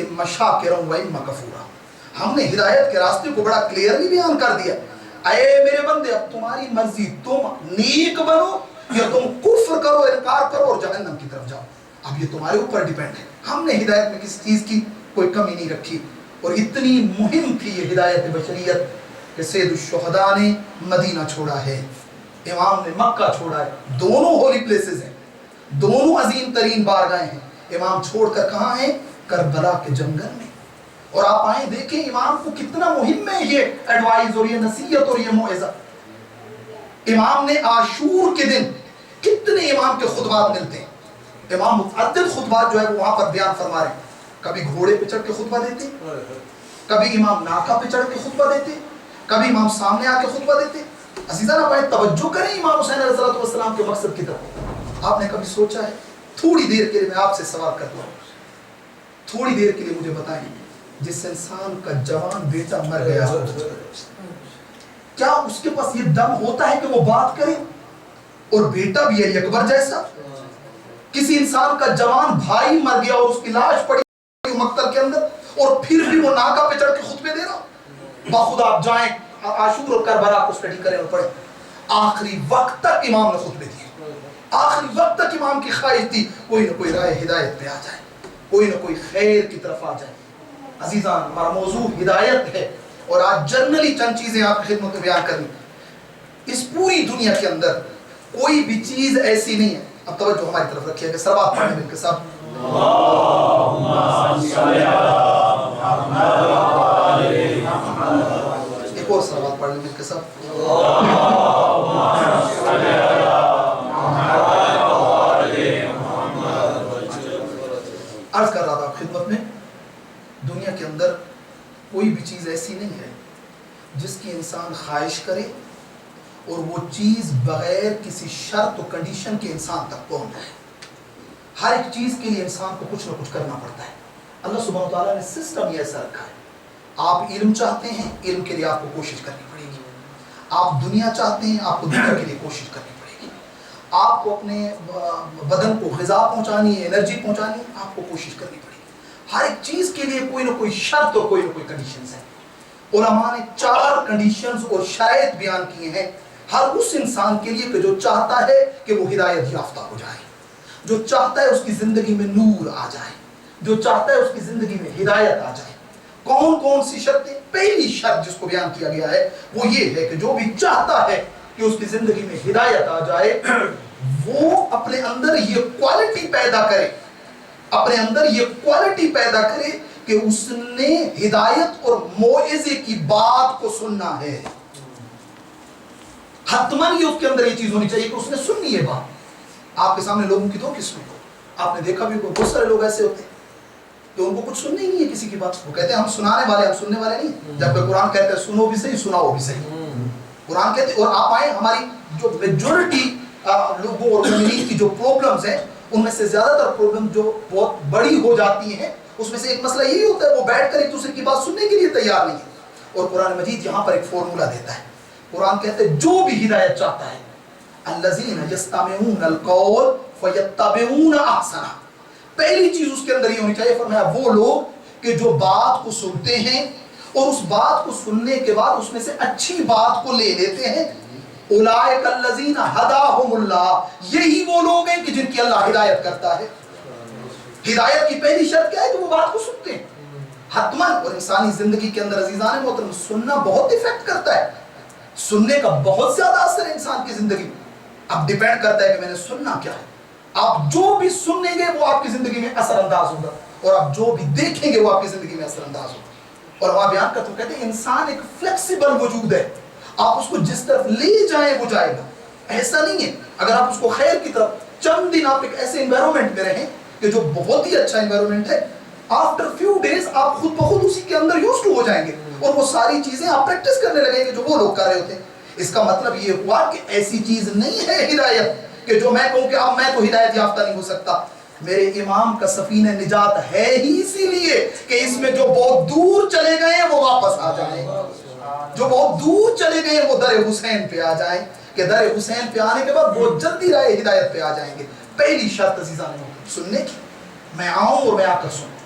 إِمَّا شَاكِرًا وَإِمَّا كَفُورًا. ہم نے ہدایت کے راستے کو بڑا کلیئرلی بیان کر دیا. اے میرے بندے, اب تمہاری مرضی, تم نیک بنو یا تم کفر کرو, انکار کرو اور جہنم کی طرف جاؤ. اب یہ تمہارے اوپر ڈیپینڈ ہے. ہم نے ہدایت میں کسی چیز کی کوئی کمی نہیں رکھی, اور اتنی مہم تھی یہ ہدایت بشریت کہ سید الشہداء نے مدینہ چھوڑا ہے, امام نے مکہ چھوڑا ہے. دونوں ہولی پلیسز ہیں, دونوں عظیم ترین بارگاہیں ہیں. امام چھوڑ کر کہاں ہیں؟ کربلا کے جنگل میں. اور آپ آئیں دیکھیں امام کو کتنا مہم ہے یہ ایڈوائز اور یہ نصیحت اور یہ موعظہ. امام نے عاشور کے دن کتنے امام کے خطبات ملتے ہیں. امام متعدد خطبات جو ہے وہ وہاں پر بیان فرما رہے ہیں. کبھی گھوڑے پہ چڑھ کے خطبہ دیتے, کبھی امام ناکا پہ چڑھ کے خطبہ دیتے, کبھی امام سامنے آ کے خطبہ دیتے. عزیزان آپ توجہ کریں امام حسین علیہ السلام کے مقصد کی طرف. آپ نے کبھی سوچا ہے, تھوڑی دیر کے لیے میں آپ سے سوال کرتا ہوں, تھوڑی دیر کے لیے مجھے بتائیں, جس انسان کا جوان بیٹا مر گیا ہو, کیا اس کے پاس یہ دم ہوتا ہے کہ وہ بات کرے؟ اور بیٹا بھی علی اکبر جیسا. کسی انسان کا جوان بھائی مر گیا اور اس کی لاش پڑی مقتل کے اندر, اور پھر بھی وہ ناکا پہ چڑھ کے خطبے دے رہا. باخود آپ جائیں عاشور اور کربلا کو اسٹڈی کریں اور پڑھیں. آخری وقت تک امام نے خطبے دیے, آخری وقت تک امام کی خواہش تھی کوئی نہ کوئی رائے ہدایت پہ آ جائے, کوئی نہ کوئی خیر کی طرف آ جائے. عزیزان ہمارا موضوع ہدایت ہے, اور آج جنرلی چند چیزیں آپ کی خدمت میں بیان کرنی. اس پوری دنیا کے اندر کوئی بھی چیز ایسی نہیں ہے. اب توجہ ہماری طرف رکھیے کہ سروات پڑھنے مل کے سب ایک اور سروات پڑھنے مل کے سب عرض کر رہا تھا خدمت میں, دنیا کے اندر کوئی بھی چیز ایسی نہیں ہے جس کی انسان خواہش کرے اور وہ چیز بغیر کسی شرط و کنڈیشن کے انسان تک پہنچ جائے. ہر ایک چیز کے لیے انسان کو کچھ نہ کچھ کرنا پڑتا ہے. اللہ سبحانہ وتعالیٰ نے سسٹم یہ ایسا رکھا ہے. آپ علم چاہتے ہیں, علم کے لیے آپ کو کوشش کرنی پڑے گی. آپ دنیا چاہتے ہیں, آپ کو دنیا کے لیے کوشش کرنی پڑے گی. آپ کو اپنے بدن کو غذا پہنچانی ہے, انرجی پہنچانی ہے, آپ کو کوشش کرنی پڑے گی. ہر ایک چیز کے لیے کوئی نہ کوئی شرط اور کوئی نہ کوئی کنڈیشنز ہیں. علماء نے 4 کنڈیشنز اور شرائط بیان کیے ہیں ہر اس انسان کے لیے کہ جو چاہتا ہے کہ وہ ہدایت یافتہ ہو جائے, جو چاہتا ہے اس کی زندگی میں نور آ جائے, جو چاہتا ہے اس کی زندگی میں ہدایت آ جائے. کون کون سی شرطیں؟ پہلی شرط جس کو بیان کیا گیا ہے وہ یہ ہے کہ جو بھی چاہتا ہے کہ اس کی زندگی میں ہدایت آ جائے, وہ اپنے اندر یہ کوالٹی پیدا کرے, اپنے اندر یہ کوالٹی پیدا کرے کہ اس نے ہدایت اور موعظے کی بات کو سننا ہے. حتماً یہ اس کے اندر یہ چیز ہونی چاہیے کہ اس نے سننی ہے بات. آپ کے سامنے لوگوں کی 2 قسمیں, آپ نے دیکھا بھی بہت سارے لوگ ایسے ہوتے ہیں کہ ان کو کچھ سننے ہی نہیں ہے کسی کی بات. وہ کہتے ہیں ہم سنانے والے، ہم سننے والے نہیں. جبکہ قرآن کہتے ہیں سنو بھی صحیح سناؤ بھی صحیح. قرآن کہتے ہیں اور آپ آئیں ہماری جو میجورٹی لوگوں اور مومنین کی جو پرابلمز ہیں ان میں سے زیادہ تر پرابلم جو بہت بڑی ہو جاتی ہیں اس میں سے ایک مسئلہ یہی ہوتا ہے وہ بیٹھ کر ایک دوسرے کی بات سننے کے لیے تیار نہیں ہے. اور قرآن مجید یہاں پر ایک فارمولہ دیتا ہے. قرآن کہتے ہیں جو بھی ہدایت چاہتا ہے الذین یستمعون القول فیتبعون احسنہ. پہلی چیز اس کے اندر یہ ہونی چاہیے فرمایا وہ لوگ کہ جو بات کو سنتے ہیں اور اس بات کو سننے کے بعد اس میں سے اچھی بات کو لے لیتے ہیں. اولئک الذین ھداھم اللہ. یہی وہ لوگ ہیں کہ جن کی اللہ ہدایت کرتا ہے. ہدایت کی پہلی شرط کیا ہے کہ وہ بات کو سنتے ہیں حتماً. اور انسانی زندگی کے اندر عزیزان محترم سننا بہت افیکٹ کرتا ہے. سننے کا بہت زیادہ اثر ہے انسان کی زندگی میں. اب ڈیپینڈ کرتا ہے کہ میں نے سننا کیا ہے. آپ جو بھی سنیں گے وہ آپ کی زندگی میں اثر انداز ہوگا اور آپ جو بھی دیکھیں گے وہ آپ کی زندگی میں اثر انداز ہوگا. اور وہاں بیان کرتے ہیں کہتے ہیں انسان ایک فلیکسیبل وجود ہے. آپ اس کو جس طرف لے جائیں وہ جائے گا. ایسا نہیں ہے اگر آپ اس کو خیر کی طرف چند دن آپ ایک ایسے انوائرمنٹ میں رہیں کہ جو بہت ہی اچھا انوائرمنٹ ہے آفٹر فیو ڈیز آپ خود بخود اسی کے اندر یوز ٹو ہو جائیں گے اور وہ ساری چیزیں آپ پریکٹس کرنے لگیں گے جو وہ لوگ کر رہے ہوتے ہیں. اس کا مطلب یہ ہوا کہ ایسی چیز نہیں ہے ہدایت کہ جو میں کہوں کہ اب میں تو ہدایت یافتہ نہیں ہو سکتا. میرے امام کا سفینہ نجات ہے ہی اسی لیے کہ اس میں جو بہت دور چلے گئے ہیں وہ واپس آ جائیں. جو بہت دور چلے گئے ہیں وہ در حسین پہ آ جائیں کہ در حسین پہ آنے کے بعد بہت جلدی راہ ہدایت پہ آ جائیں گے. پہلی شرط عزیزان سننے کی میں آؤں اور میں آ کر سنوں.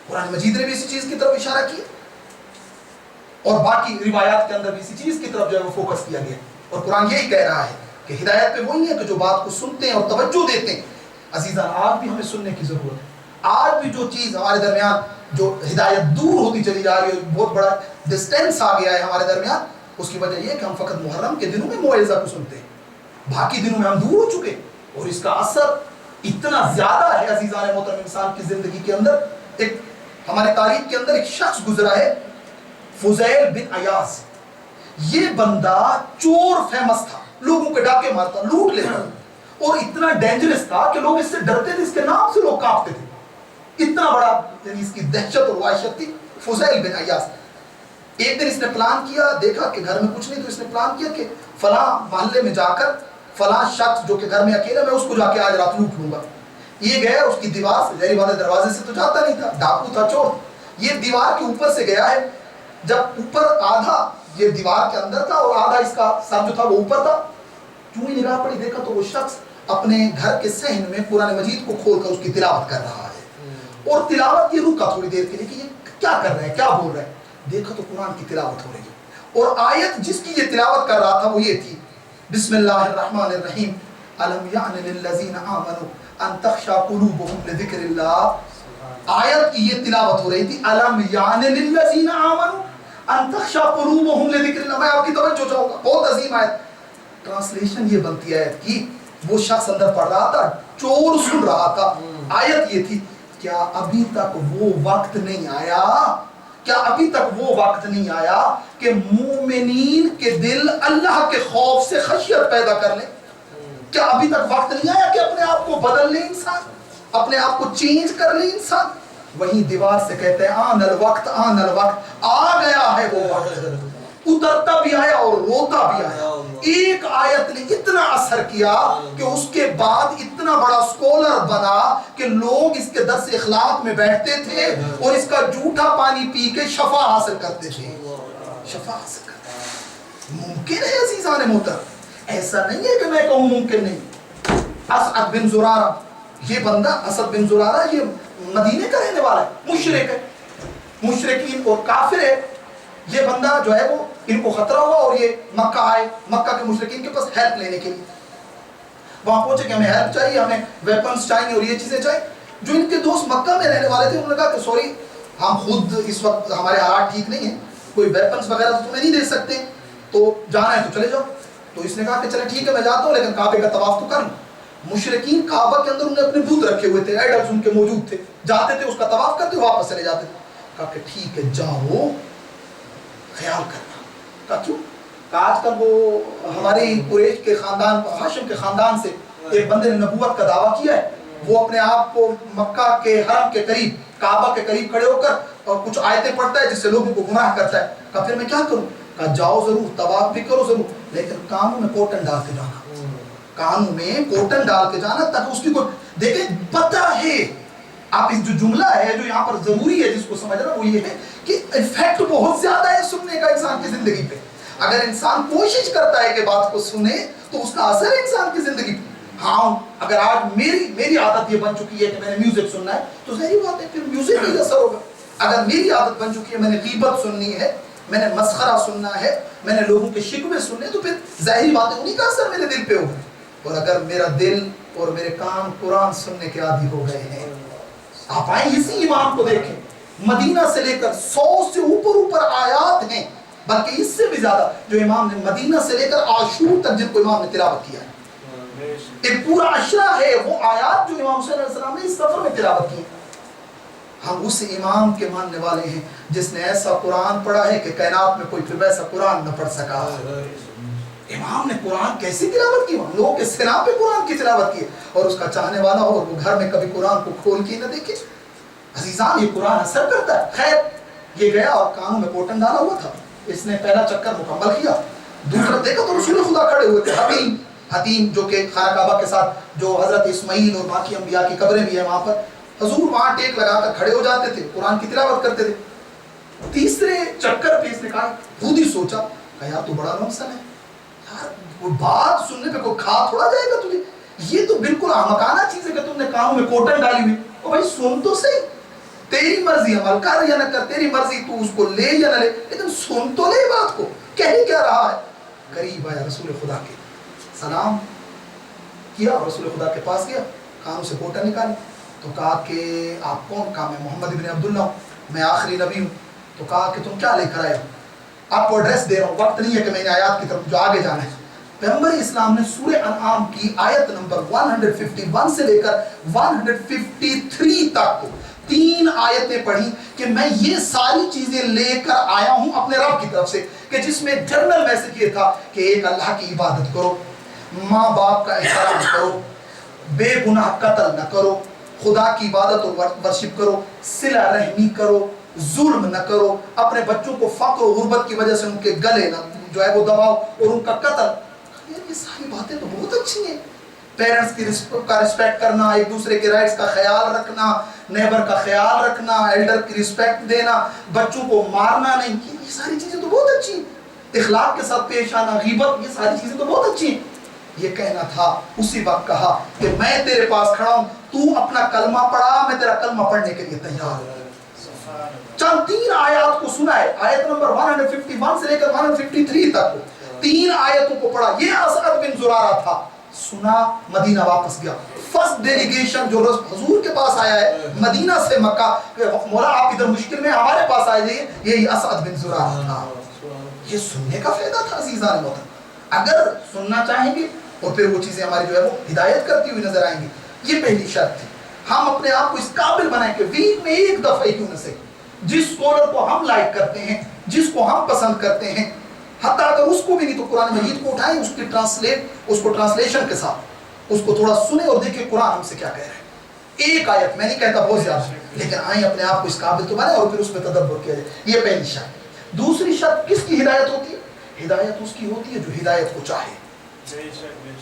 قرآن مجید نے بھی اسی چیز کی طرف اشارہ کیا اور باقی روایات کے اندر بھی اسی چیز کی طرف جو ہے وہ فوکس کیا گیا. اور قرآن یہی کہہ رہا ہے کہ ہدایت پہ وہی ہے کہ جو بات کو سنتے ہیں اور توجہ دیتے ہیں. عزیزان آج بھی ہمیں سننے کی ضرورت ہے. آج بھی جو چیز ہمارے درمیان جو ہدایت دور ہوتی چلی جا رہی ہے بہت بڑا ڈسٹینس آ گیا ہے ہمارے درمیان اس کی وجہ یہ ہے کہ ہم فقط محرم کے دنوں میں موعظہ کو سنتے ہیں. باقی دنوں میں ہم دور ہو چکے اور اس کا اثر اتنا زیادہ ہے عزیزان محترم انسان کی زندگی کے اندر. ایک ہمارے تاریخ کے اندر ایک شخص گزرا ہے فضیل بن عیاض. یہ بندہ چور فیمس تھا, لوگوں کے ڈاکے مارتا, لوٹ لیتا اور اتنا ڈینجرس تھا کہ لوگ اس سے ڈرتے تھے, اس کے نام سے لوگ کانپتے تھے. اتنا بڑا یعنی اس کی دہشت اور وحشت تھی فضیل بن عیاض. ایک دن اس نے پلان کیا, دیکھا کہ گھر میں کچھ نہیں تو اس نے پلان کیا کہ فلاں محلے میں جا کر فلاں شخص جو کہ گھر میں اکیلا میں اس کو جا کے آج رات لوٹ لوں گا. یہ گیا اس کی دیوار سے, ظاہر بات ہے دروازے سے تو جاتا نہیں تھا, ڈاکو تھا, چور. یہ دیوار کے اوپر سے گیا ہے. جب اوپر آدھا یہ دیوار کے اندر تھا اور آدھا اس کا سر جو تھا وہ اوپر تھا, کیوں ہی نگاہ پڑی دیکھا تو وہ شخص اپنے گھر کے صحن میں قرآن مجید کو کھول کر اس کی تلاوت کر رہا ہے. اور تلاوت یہ رکا تھوڑی دیر کے لیے کہ یہ کیا کر رہا ہے, کیا بول رہا ہے. دیکھا تو قرآن کی تلاوت ہو رہی ہے اور آیت جس کی یہ تلاوت کر رہا تھا وہ یہ تھی بسم اللہ الرحمن الرحیم الم یعن للذین آمنوا ان تخشع قلوبهم لذکر اللہ. آیت کی یہ تلاوت ہو رہی تھی الم یعن للذین آمنوا ان تخشع قلوبهم لذکر اللہ. میں آپ کی توجہ چاہوں گا, بہت عظیم آیت. ٹرانسلیشن یہ بنتی ہے آیت کی, وہ شخص اندر پڑھ رہا تھا, چور سن رہا تھا. آیت یہ تھی کیا ابھی تک وہ وقت نہیں آیا, کیا ابھی تک وہ وقت نہیں آیا کہ مومنین کے دل اللہ کے خوف سے خشیت پیدا کر لیں. کیا ابھی تک وقت نہیں آیا کہ اپنے آپ کو بدل لے انسان, اپنے آپ کو چینج کر لے انسان. وہیں دیوار سے کہتے ہیں آن الوقت, آن الوقت, آ گیا ہے وہ وقت. اترتا بھی آیا اور روتا بھی آیا. ایک آیت نے اتنا اثر کیا کہ اس کے بعد اتنا بڑا سکولر بنا کہ لوگ اس کے درس اخلاق میں بیٹھتے تھے اور اس کا جھوٹا پانی پی کے شفا حاصل کرتے تھے. شفا حاصل کرتے تھے. ممکن ہے عزیزان محترم, ایسا نہیں ہے کہ میں کہوں ممکن نہیں. اسعد بن زرارہ, یہ بندہ اسد بن زرارہ یہ مدینے کا رہنے والا ہے, مشرک ہے, مشرکین اور کافر ہے. یہ بندہ جو ہے وہ ان کو خطرہ ہوا اور یہ مکہ آئے, مکہ کے مشرکین کے پاس ہیلپ لینے کے لیے. وہاں پہنچے کہ ہمیں ہیلپ چاہیے, ہمیں ویپنز چاہیے اور یہ چیزیں چاہیے. جو ان کے دوست مکہ میں رہنے والے تھے انہوں نے کہا کہ سوری ہم خود اس وقت ہمارے حالات ٹھیک نہیں ہیں, کوئی ویپنز وغیرہ تو تمہیں نہیں دے سکتے, تو جانا ہے تو چلے جاؤ. تو اس نے کہا کہ چلے ٹھیک ہے میں جاتا ہوں لیکن کعبے کا طواف تو کر لوں. مشرکین کعبہ کے اندر انہوں نے اپنے بت رکھے ہوئے تھے, آئیڈلز ان کے موجود تھے, جاتے تھے اس کا طواف کرتے واپس چلے جاتے. کہا کہ ٹھیک ہے جاؤ, خیال کرنا. کہا کیوں؟ کہا آج کل وہ ہمارے قریش کے خاندان, ہاشم کے خاندان سے ایک بندے نے نبوت کا دعویٰ کیا ہے, وہ اپنے آپ کو مکہ کے حرم کے قریب کعبہ کے قریب کھڑے ہو کر اور کچھ آیتیں پڑھتا ہے جس سے لوگوں کو گمراہ کرتا ہے. کہا پھر میں کیا کروں؟ کہا جاؤ ضرور, طواف بھی کرو ضرور, لیکن کانوں میں کوٹن ڈال کے جانا, کانوں میں کوٹن ڈال کے جانا, تاکہ اس کی کوئی دیکھیں پتہ ہے. آپ اس جو جملہ ہے جو یہاں پر ضروری ہے جس کو سمجھنا وہ یہ ہے کہ ایفیکٹ بہت زیادہ ہے سننے کا انسان کی زندگی پہ. اگر انسان کوشش کرتا ہے کہ بات کو سنے تو اس کا اثر ہے انسان کی زندگی پہ. ہاں اگر آج میری عادت یہ بن چکی ہے کہ میں نے میوزک سننا ہے تو ظاہری بات ہے پھر میوزک ہی اثر ہوگا. اگر میری عادت بن چکی ہے میں نے غیبت سننی ہے, میں نے مسخرہ سننا ہے, میں نے لوگوں کے شکوے سننے, تو پھر ظاہری بات ہے انہی کا اثر میرے دل پہ ہوگا. اور اگر میرا دل اور میرے کان قرآن سننے کے عادی ہو گئے ہیں, آپ آئیں اسی امام کو دیکھیں, مدینہ سے لے کر 100 سے اوپر آیات ہیں, بلکہ اس سے بھی زیادہ جو امام نے مدینہ سے لے کر عاشور تک جن کو امام نے تلاوت کیا ہے, ایک پورا عشرہ ہے وہ آیات جو امام حسین علیہ السلام نے اس سفر میں تلاوت کی. ہم اس امام کے ماننے والے ہیں جس نے ایسا قرآن پڑھا ہے کہ کائنات میں کوئی پھر ویسا قرآن نہ پڑھ سکا. امام نے قرآن کیسی تلاوت کی, ہم لوگوں کے سنا پہ قرآن کی تلاوت کی, اور اس کا چاہنے والا ہو اور وہ گھر میں کبھی قرآن کو کھول کے نہ دیکھے. عزیزان یہ قرآن اثر کرتا ہے. خیر یہ گیا اور کانوں میں کوٹن ڈالا ہوا تھا, اس نے پہلا چکر مکمل کیا. دوسرا دیکھا تو رسول خدا کھڑے ہوئے تھے, حتیم جو کہ خانہ کعبہ کے ساتھ جو حضرت اسماعیل اور باقی انبیاء کی قبریں بھی ہیں وہاں پر, حضور وہاں ٹیک لگا کر کھڑے ہو جاتے تھے, قرآن کی تلاوت کرتے تھے. تیسرے چکر پہ اس نے کہا, خود ہی سوچا, کہا یار تو بڑا لمسن ہے یار, وہ بات سننے پہ کوئی کھا تھوڑا جائے گا تجھے, یہ تو بالکل احمقانہ چیز ہے کہ تم نے کانوں میں کوٹن ڈالی ہوئی. او بھائی سن تو صحیح, تیری مرضی عمل کر یا نہ کر, تیری مرضی تو اس کو لے یا نہ لے, لیکن سن تو لے بات کو, کہہ کیا رہا ہے. قریب آیا رسول خدا کے, سلام کیا, رسول خدا کے پاس گیا, کانوں سے کوٹن نکالی تو کہا کہ آپ کون؟ کہا میں محمد ابن عبداللہ ہوں, میں آخری نبی ہوں. تو کہا کہ تم کیا لے کر آئے ہو؟ آپ کو ایڈریس دے رہا ہوں, وقت نہیں ہے کہ میں نے آیات کی طرف جو آگے جانا ہے. پیغمبر اسلام نے سورہ انعام کی آیت نمبر 151 سے لے کر 153 تک کو 3 آیتیں پڑھی کہ میں یہ ساری چیزیں لے کر آیا ہوں اپنے رب کی طرف سے, کہ جس میں جنرل میسج یہ تھا کہ ایک اللہ کی عبادت کرو, ماں باپ کا احترام کرو, بے گناہ قتل نہ کرو, خدا کی عبادت اور ورشپ کرو, صلہ رحمی کرو, ظلم نہ کرو, اپنے بچوں کو فقر و غربت کی وجہ سے ان کے گلے نہ جو ہے وہ دباؤ اور ان کا قتل. یہ ساری باتیں تو بہت اچھی ہیں. پیرنٹس کی کا رسپیکٹ کرنا, ایک دوسرے کے رائٹس کا خیال رکھنا, نیبر کا خیال رکھنا, ایلڈر کی رسپیکٹ دینا, بچوں کو مارنا نہیں, یہ ساری چیزیں تو بہت اچھی ہیں. اخلاق کے ساتھ پیش آنا, غیبت, یہ ساری چیزیں تو بہت اچھی ہیں. یہ کہنا تھا, اسی وقت کہا کہ میں تیرے پاس کھڑا ہوں, تو اپنا کلمہ پڑھا, میں تیرا کلمہ پڑھنے کے لیے تیار ہوں. چند 3 آیات کو سنا ہے, آیت نمبر 151 سے لے کر 153 تک کو 3 آیتوں کو پڑھا. یہ اسعد بن زرارہ تھا, سنا, مدینہ واپس گیا. فرسٹ ڈیلیگیشن جو حضور کے پاس آیا ہے مدینہ سے مکہ, مولا آپ ادھر مشکل میں ہمارے پاس آئے جائیے, یہی اسعد بن زرارہ تھا. یہ سننے کا فائدہ تھا عزیزان محترم. اگر سننا چاہیں گے اور پھر وہ چیزیں ہماری جو ہے وہ ہدایت کرتی ہوئی نظر آئیں گی. یہ پہلی شرط تھی. ہم اپنے آپ کو اس قابل بنائیں کہ ویک میں ایک دفعہ ہی کیوں نہ سے جس اسکالر کو ہم لائک کرتے ہیں, جس کو ہم پسند کرتے ہیں, حتیٰ اگر اس کو بھی نہیں تو قرآن مجید کو اٹھائیں, اس کو ٹرانسلیشن کے ساتھ اس کو تھوڑا سنیں اور دیکھیں قرآن ہم سے کیا کہہ رہے ہیں. ایک آیت, میں نہیں کہتا بہت زیادہ, لیکن آئیں اپنے آپ کو اس قابل تو بنائیں اور پھر اس پہ تدبر کیا جائے. یہ پہلی شرط. دوسری شرط کس کی ہدایت ہوتی ہے؟ ہدایت اس کی ہوتی ہے جو ہدایت کو چاہے.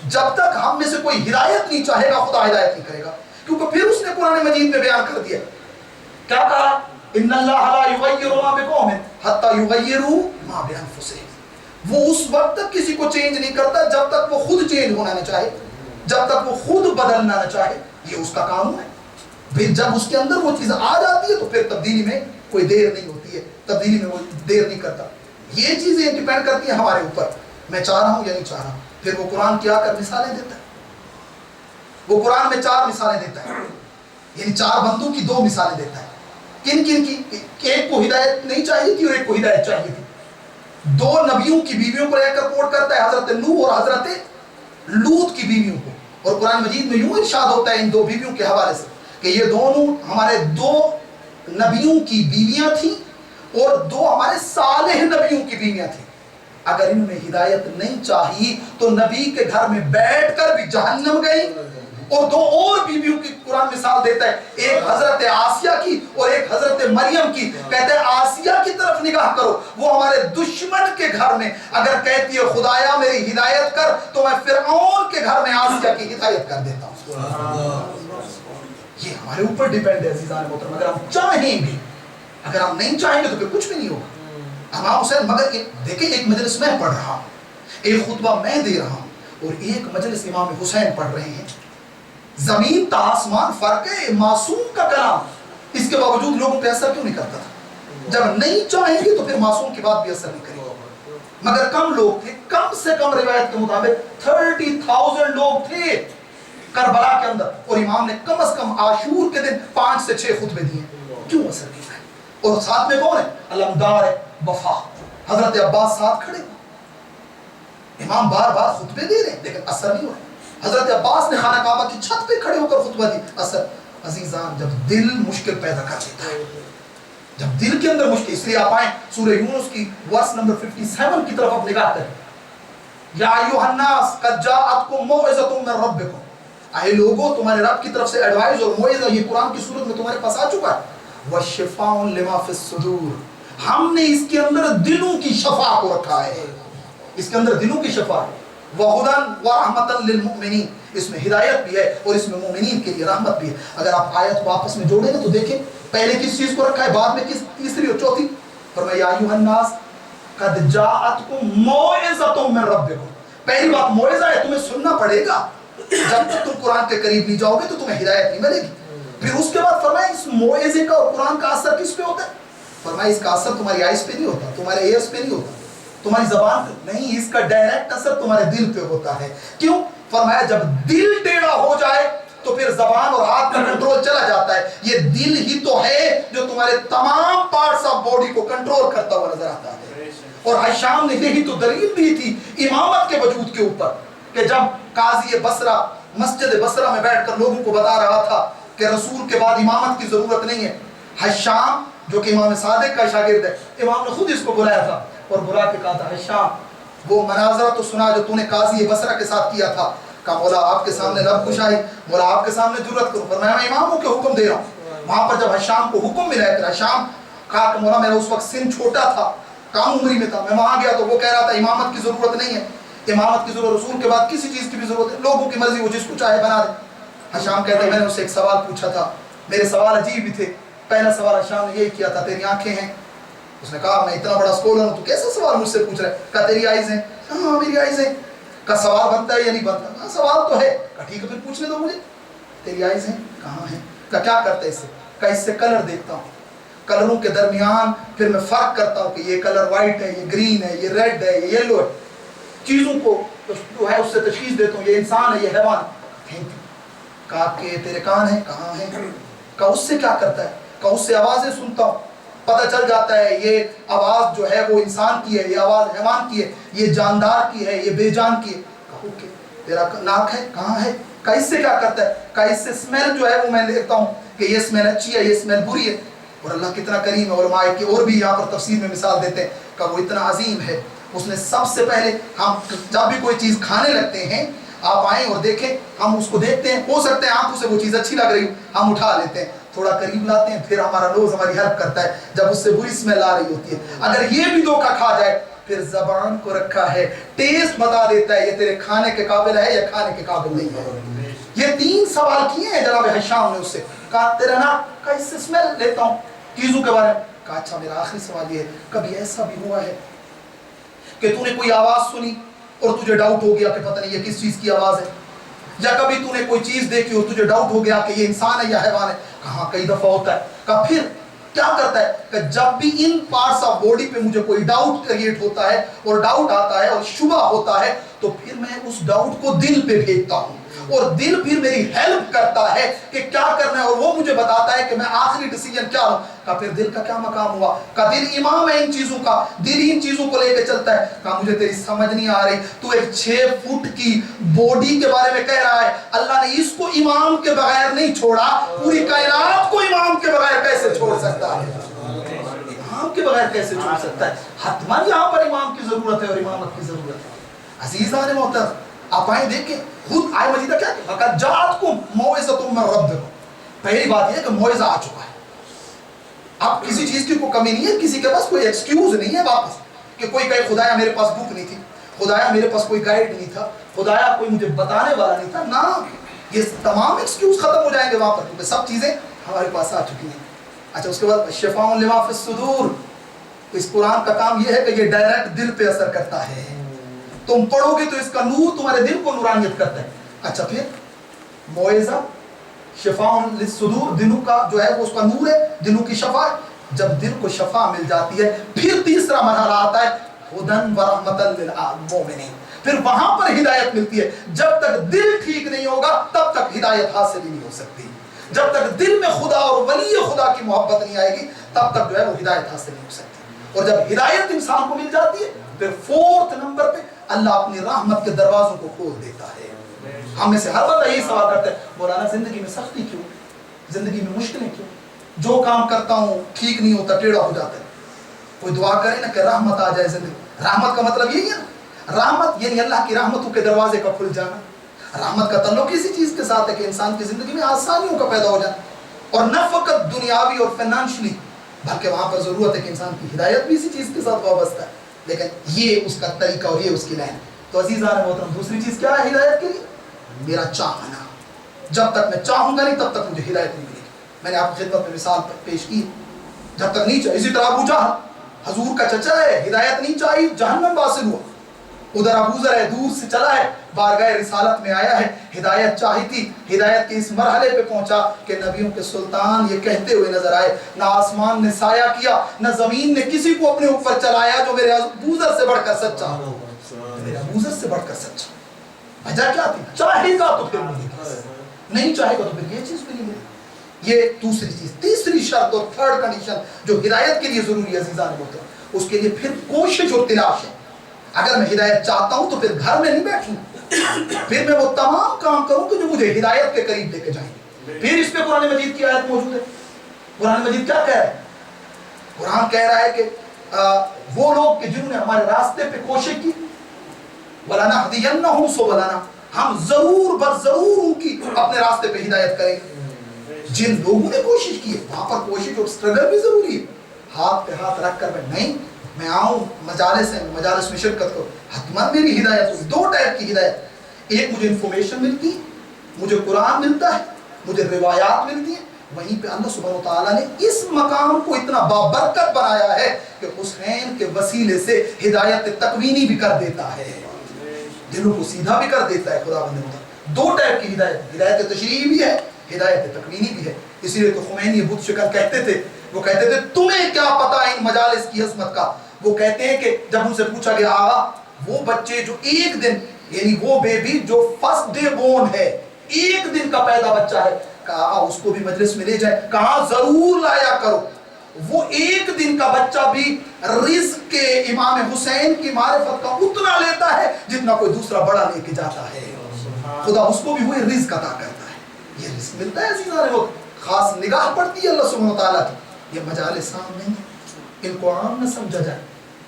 جب تک ہم میں سے کوئی ہدایت نہیں چاہے گا خدا ہدایت نہیں کرے گا, کیونکہ پھر اس نے قرآن مجید میں بیان کر دیا, کیا کہا, ان اللہ لا یغیر ما بقوم حتی یغیروا ما بانفسہم. وہ اس وقت تک کسی کو چینج نہیں کرتا جب تک وہ خود چینج ہونا نہ چاہے, جب تک وہ خود بدلنا نہ چاہے. یہ اس کا قانون ہے. پھر جب اس کے اندر وہ چیز آ جاتی ہے تو پھر تبدیلی میں کوئی دیر نہیں ہوتی ہے, تبدیلی میں وہ دیر نہیں کرتا. یہ چیزیں ڈیپینڈ کرتی ہیں ہمارے اوپر, میں چاہ رہا ہوں یا نہیں چاہ رہا ہوں. پھر وہ قرآن کیا کر مثالیں دیتا ہے, وہ قرآن میں 4 مثالیں دیتا ہے, یعنی 4 بندوں کی 2 مثالیں دیتا ہے. کن کن کی؟ ایک کو ہدایت نہیں چاہیے تھی اور ایک کو ہدایت چاہیے تھی. 2 نبیوں کی بیویوں کو لے کر کوٹ کرتا ہے, حضرت نوح اور حضرت لوط کی بیویوں کو. اور قرآن مجید میں یوں ارشاد ہوتا ہے ان 2 بیویوں کے حوالے سے کہ یہ دونوں ہمارے 2 نبیوں کی بیویاں تھیں اور 2 ہمارے صالح نبیوں کی بیویاں تھیں. اگر ان میں ہدایت نہیں چاہی تو نبی کے گھر میں بیٹھ کر بھی جہنم گئی اور دو اور بیویوں کی قرآن مثال دیتا ہے, ایک حضرت آسیہ کی اور ایک حضرت مریم کی. کہتے ہیں آسیہ کی طرف نگاہ کرو, وہ ہمارے دشمن کے گھر میں اگر کہتی ہے خدایا میری ہدایت کر, تو میں فرعون کے گھر میں آسیہ کی ہدایت کر دیتا ہوں. یہ ہمارے اوپر ڈیپینڈ ہے عزیزان محترم. اگر ہم چاہیں گے, اگر ہم نہیں چاہیں گے تو پھر کچھ بھی نہیں ہوگا. امام حسین, مگر دیکھیں ایک مجلس میں پڑھ رہا ہوں, ایک خطبہ میں دے رہا ہوں, اور ایک مجلس امام حسین پڑھ رہے ہیں. زمین تا آسمان فرق ہے, معصوم کا کلام, اس کے باوجود لوگوں پہ اثر کیوں نہیں کرتا تھا؟ جب نہیں چاہیں گے تو پھر معصوم کی بات بھی اثر نہیں کرے گی. مگر کم لوگ تھے, کم سے کم روایت کے مطابق 30,000 لوگ تھے کربلا کے اندر, اور امام نے کم از کم عاشور کے دن 5 سے 6 خطبے دیے. کیوں اثر کیا ہے؟ اور ساتھ میں کون ہے؟ علمدار ہے وفا, حضرت عباس ساتھ کھڑے. امام بار بار خطبے دے رہے ہیں لیکن اثر نہیں ہو رہا. حضرت عباس نے خانہ کعبہ کی چھت پہ کھڑے ہو کر خطبہ دی, اثر. عزیزان, جب دل مشکل پیدا کر دیتا ہے, جب دل کے اندر مشکل, اس لیے آپ آئیں سورہ یونس کی ورس نمبر 57 کی طرف آپ نگاہ کریں. یا ایھا الناس قد جاءتکم موعظۃ من ربکم, اے لوگوں تمہارے رب کی طرف سے ایڈوائز اور موعظہ یہ قرآن کی صورت میں تمہارے پاس آ چکا ہے. وشفاء لما فی الصدور, ہم نے اس کے اندر دلوں کی شفا کو رکھا ہے, اس کے اندر دلوں کی شفا ہے. وَهُدًى وَرَحْمَةً لِّلْمُؤْمِنِينَ, اس میں ہدایت بھی ہے اور اس میں مومنین کے لیے رحمت بھی ہے. اگر آپ آیت کو آپس میں جوڑیں گے تو دیکھیں پہلے کس چیز کو رکھا ہے, بعد میں کس تیسری اور چوتھی. فرمایا یا ایھا الناس قد جاءتکم موعظۃ من ربکم, پہلی بات موعظہ ہے, تمہیں سننا پڑے گا. جب تک تم قرآن کے قریب نہیں جاؤ گے تو تمہیں ہدایت نہیں ملے گی. پھر اس کے بعد فرمایا اس موعظے کا اور قرآن کا اثر کس پہ ہوتا ہے؟ فرمایا اس کا اثر تمہاری آئیز پہ نہیں ہوتا, تمہارے ایئرز پہ نہیں ہوتا, تمہاری زبان پہ نہیں, اس کا ڈائریکٹ اثر تمہارے دل پہ ہوتا ہے. کیوں؟ فرمایا جب دل ٹیڑھا ہو جائے تو پھر زبان اور ہاتھ کا کنٹرول چلا جاتا ہے. یہ دل ہی تو ہے جو تمہارے تمام پارٹس آف باڈی کو کنٹرول کرتا ہوا نظر آتا ہے. اور حشام نے یہی تو دلیل دی تھی امامت کے وجود کے اوپر, کہ جب قاضی بصرہ مسجد بصرہ میں بیٹھ کر لوگوں کو بتا رہا تھا کہ رسول کے بعد امامت کی ضرورت نہیں ہے, حشام جو کہ امام صادق کا شاگرد ہے, امام نے خود اس کو بلایا تھا اور بلا کے کہا تھا حشام وہ مناظرہ تو سنا جو تو نے قاضی بصرہ کے ساتھ کیا تھا. کہا مولا آپ کے سامنے لب کشائی, مولا آپ کے سامنے جرأت کروں. فرمایا میں اماموں کے حکم دے رہا ہوں. وہاں پر جب حشام کو حکم ملا ہے, حشام کہا کہ مولا میرا اس وقت سن چھوٹا تھا, کام عمری میں تھا, میں وہاں گیا تو وہ کہہ رہا تھا امامت کی ضرورت نہیں ہے, امامت کی ضرورت رسول کے بعد کسی چیز کی بھی ضرورت ہے, لوگوں کی مرضی وہ جس کو چاہے بنا دے. حشام کہتے ہیں میں نے اسے ایک سوال پوچھا تھا, میرے سوال عجیب بھی تھے. پہلا سوال حشام نے یہی کیا تھا تیری آنکھیں ہیں؟ اس نے کہا میں اتنا بڑا اسکولر ہوں تو کیسا سوال مجھ سے پوچھ رہا ہے؟ کہا تیری آئیز ہیں؟ ہاں میری آئیز ہیں. کہا سوال بنتا ہے یا نہیں بنتا؟ ہاں سوال تو ہے. کہا ٹھیک ہے پھر پوچھنے دو مجھے, تیری آئیز ہیں کہاں ہیں؟ کہا کیا کرتا ہے اس سے؟ کہا اس سے کلر دیکھتا ہوں, کلروں کے درمیان پھر میں فرق کرتا ہوں کہ یہ کلر وائٹ ہے, یہ گرین ہے, یہ ریڈ ہے, یہ یلو ہے, چیزوں کو جو ہے اس سے تشخیص دیتا ہوں, یہ انسان ہے, یہ حیوان. کہا کہ تیرے کان ہیں کہاں ہیں؟ کہا اس سے کیا کرتا ہے؟ کہا اس سے آوازیں سنتا ہوں, پتہ چل جاتا ہے یہ آواز جو ہے وہ انسان کی ہے, یہ آواز حیوان کی ہے, یہ جاندار کی ہے, یہ بے جان کی ہے. کہا اوکے. تیرا ناک ہے کہاں ہے؟ کہا اس سے کیا کرتا ہے؟ کہا اس سے اسمیل جو ہے وہ میں دیکھتا ہوں کہ یہ اسمیل اچھی ہے, یہ اسمیل بری ہے. اور اللہ کتنا کریم ہے, علماء کی اور بھی یہاں پر تفسیر میں مثال دیتے ہیں. کہا وہ اتنا عظیم ہے, اس نے سب سے پہلے, ہم جب بھی کوئی چیز کھانے لگتے ہیں آپ آئیں اور دیکھیں, ہم اس کو دیکھتے ہیں, ہو سکتا ہے آنکھوں سے وہ چیز اچھی لگ رہی, ہم اٹھا لیتے ہیں, تھوڑا قریب لاتے ہیں, پھر ہمارا نوز ہماری ہیلپ کرتا ہے جب اس سے بری اسمیل آ رہی ہوتی ہے. اگر یہ بھی دھوکہ کھا جائے پھر زبان کو رکھا ہے, ٹیسٹ بتا دیتا ہے یہ تیرے کھانے کے قابل ہے یا کھانے کے قابل نہیں ہے. یہ 3 سوال کیے ہیں جناب حشام نے اس سے. کہا تیرا ناک, کہا اس سے اسمیل لیتا ہوں چیزوں کے بارے میں. کہا اچھا میرا آخری سوال یہ ہے, کبھی ایسا بھی ہوا ہے کہ تو نے کوئی آواز سنی اور تجھے ڈاؤٹ ہو گیا کہ پتہ نہیں یہ کس چیز کی آواز ہے, یا کبھی تو نے کوئی چیز دیکھی اور تجھے ڈاؤٹ ہو گیا کہ یہ انسان ہے یا حیوان ہے؟ کہاں کئی دفعہ ہوتا ہے. کہا پھر کیا کرتا ہے؟ کہ جب بھی ان پارٹس آف باڈی پہ مجھے کوئی ڈاؤٹ کریٹ ہوتا ہے اور ڈاؤٹ آتا ہے اور شبہ ہوتا ہے تو پھر میں اس ڈاؤٹ کو دل پہ بھیجتا ہوں, اور دل پھر میری ہیلپ کرتا ہے کہ کیا کرنا ہے, اور وہ مجھے بتاتا ہے کہ میں آخری ڈیسیجن کیا ہوں. کہا پھر دل کا کیا مقام ہوا؟ کہا دل امام ہے ان چیزوں کا, دل ان چیزوں کو لے کے چلتا ہے. کہا مجھے تیری سمجھ نہیں آ رہی, تو ایک 6 فٹ کی باڈی کے بارے میں کہہ رہا ہے, اللہ نے اس کو امام کے بغیر نہیں چھوڑا, پوری کائنات کو امام کے بغیر کیسے چھوڑ سکتا ہے؟ امام کے بغیر کیسے چھوڑ سکتا ہے؟ حتماً یہاں پر امام کی ضرورت ہے اور امامت کی ضرورت ہے. عزیزان محترم, آپ آئیں دیکھیں خود آئے مجیدہ کیا کہ وَقَدْ جَاءَتْكُمْ مَوْعِظَةٌ مِّن رَّبِّكُمْ. پہلی بات یہ ہے کہ موعظہ آ چکا ہے. اب کسی چیز کی کوئی کمی نہیں ہے, کسی کے پاس کوئی ایکسکیوز نہیں ہے واپس کہ کوئی کہے خدایا میرے پاس بک نہیں تھی, خدایا میرے پاس کوئی گائیڈ نہیں تھا, خدایا کوئی مجھے بتانے والا نہیں تھا. نہ, یہ تمام ایکسکیوز ختم ہو جائیں گے وہاں پر, کیونکہ سب چیزیں ہمارے پاس آ چکی ہیں. اچھا اس کے بعد شفاء لما فی الصدور. اس قرآن کا کام یہ ہے کہ یہ ڈائریکٹ دل پہ اثر کرتا ہے. تم پڑھو گے تو اس کا نور تمہارے دل کو نورانیت کرتا ہے. اچھا پھر موعظہ شفاء للصدور, دلوں کا جو ہے وہ اس کا نور ہے, دلوں کی شفا. جب دل کو شفا مل جاتی ہے پھر تیسرا مرحلہ آتا ہے ہدن ورحمۃ للمؤمنین. پھر وہاں پر ہدایت ملتی ہے. جب تک دل ٹھیک نہیں ہوگا تب تک ہدایت حاصل ہی نہیں ہو سکتی. جب تک دل میں خدا اور ولی خدا کی محبت نہیں آئے گی تب تک جو ہے وہ ہدایت حاصل نہیں ہو سکتی. اور جب ہدایت انسان کو مل جاتی ہے پھر فورتھ نمبر پہ اللہ اپنی رحمت کے دروازوں کو کھول دیتا ہے. ہم میں سے ہر بندہ یہی سوال کرتا ہے مولانا زندگی میں سختی کیوں, زندگی میں مشکلیں کیوں, جو کام کرتا ہوں ٹھیک نہیں ہوتا, ٹیڑھا ہو جاتا ہے. کوئی دعا کرے نا کہ رحمت آ جائے زندگی. رحمت کا مطلب یہی ہے نا, رحمت یعنی اللہ کی رحمتوں کے دروازے کا کھل جانا. رحمت کا تعلق اسی چیز کے ساتھ ہے کہ انسان کی زندگی میں آسانیوں کا پیدا ہو جانا, اور نہ فقط دنیاوی اور فائنانشلی بلکہ وہاں پر ضرورت ہے کہ انسان کی ہدایت بھی اسی چیز کے ساتھ وابستہ ہے. لیکن یہ اس کا طریقہ اور یہ اس کی لائن. تو عزیزان محترم دوسری چیز کیا ہے ہدایت کے لیے؟ میرا چاہنا. جب تک میں چاہوں گا نہیں تب تک مجھے ہدایت نہیں ملے گی. میں نے آپ کی خدمت میں مثال پیش کی, جب تک نہیں چاہیے. اسی طرح ابو جہل حضور کا چچا ہے, ہدایت نہیں چاہیے, جہنم واصل ہوا. ادھر ابو ذر ہے, دور سے چلا ہے, بارگاہ رسالت میں آیا ہے, ہدایت چاہی تھی. ہدایت کے اس مرحلے پہ پہنچا کہ نبیوں کے سلطان یہ کہتے ہوئے نظر آئے, نہ آسمان نے سایہ کیا, نہ زمین نے کسی کو اپنے اوپر چلایا جو میرے ابو ذر سے بڑھ کر سچا, میرے ابو ذر سے بڑھ کر سچا. وجہ کیا تھی؟ چاہے گا تو پھر ملے گا, نہیں چاہے گا تو پھر یہ چیز ملے گی. یہ دوسری چیز. تیسری شرط اور تھرڈ کنڈیشن جو ہدایت کے لیے ضروری ہے عزیزان محترم, اس کے لیے پھر کوشش اور تلاش ہے. اگر میں ہدایت چاہتا ہوں تو پھر گھر میں نہیں بیٹھوں, پھر میں وہ تمام کام کروں کہ جو مجھے ہدایت کے قریب لے کے جائیں. پھر اس پہ قرآن مجید کی آیت موجود ہے. قرآن مجید کیا کہہ رہا ہے؟ قرآن کہہ رہا ہے کہ وہ لوگ کہ جنہوں نے ہمارے راستے پہ کوشش کی, وَلَنَهْدِيَنَّهُمْ سُبُلَنَا, ہم ضرور بر ضرور ان کی اپنے راستے پہ ہدایت کریں گے. جن لوگوں نے کوشش کی ہے وہاں پر کوشش اور سٹرگل بھی ضروری ہے. ہاتھ پہ ہاتھ رکھ کر میں آؤں مجالس میں شرکت کروں, حتماً میری ہدایت ہوگی. دو ٹائپ کی ہدایت, ایک مجھے انفارمیشن ملتی ہے, مجھے قرآن ملتا ہے, مجھے روایات ملتی ہیں. وہیں پہ اللہ سبحانہ وتعالیٰ نے اس مقام کو اتنا بابرکت بنایا ہے کہ حسین کے وسیلے سے ہدایت تکوینی بھی کر دیتا ہے, دلوں کو سیدھا بھی کر دیتا ہے خدا بندے. دو ٹائپ کی ہدایت, ہدایت تشریعی بھی ہے, ہدایت تکوینی بھی ہے. اسی لیے تو خمینی بت شکن کہتے تھے, وہ کہتے تھے تمہیں کیا پتا ان مجالس کی عظمت کا. وہ کہتے ہیں کہ جب ان سے پوچھا گیا آغا وہ بچے جو ایک دن یعنی وہ بیبی جو فرسٹ ڈے بورن ہے, ایک دن کا پیدا بچہ ہے, کہا اس کو بھی مجلس میں لے جائے, کہا ضرور لایا کرو. وہ ایک دن کا بچہ بھی رزق کے امام حسین کی معرفت کا اتنا لیتا ہے جتنا کوئی دوسرا بڑا لے کے جاتا ہے. خدا اس کو بھی وہی رزق عطا کرتا ہے. یہ رزق ملتا ہے عزیزان, وہ خاص نگاہ پڑتی ہے اللہ سبحانہ وتعالیٰ کی. یہ مجالس عام نہیں, ان کو عام نہ سمجھا جائے.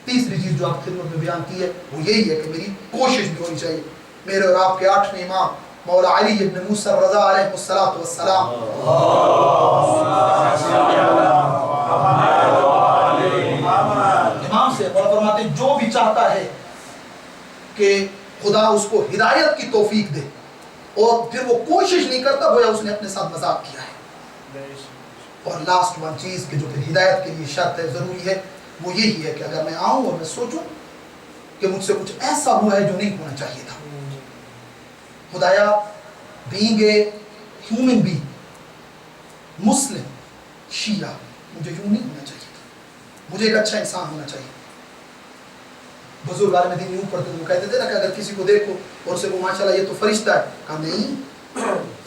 تیسری چیز جو آپ خدمت میں بیان کی ہے وہ یہی ہے کہ میری کوشش بھی ہونی چاہیے. میرے اور آپ کے 8ویں امام مولا علی ابن موسیٰ الرضا علیہ السلام امام سے فرماتے ہیں جو بھی چاہتا ہے کہ خدا اس کو ہدایت کی توفیق دے اور پھر وہ کوشش نہیں کرتا گویا اس نے اپنے ساتھ مذاق کیا ہے. اور لاسٹ ون چیز کہ جو پھر ہدایت کے لیے شرط ہے, ضروری ہے, وہ یہی ہے کہ اگر میں آؤں اور میں سوچوں کہ مجھ سے کچھ ایسا ہوا ہے جو نہیں ہونا چاہیے تھا. خدایا being a human being, مسلم شیعہ, مجھے یوں نہیں ہونا چاہیے تھا, مجھے ایک اچھا انسان ہونا چاہیے. بزرگ عالم دین یوں پڑھتے تھے, وہ کہتے تھے نا کہ اگر کسی کو دیکھو اور اسے وہ ماشاءاللہ یہ تو فرشتہ ہے, کہا نہیں,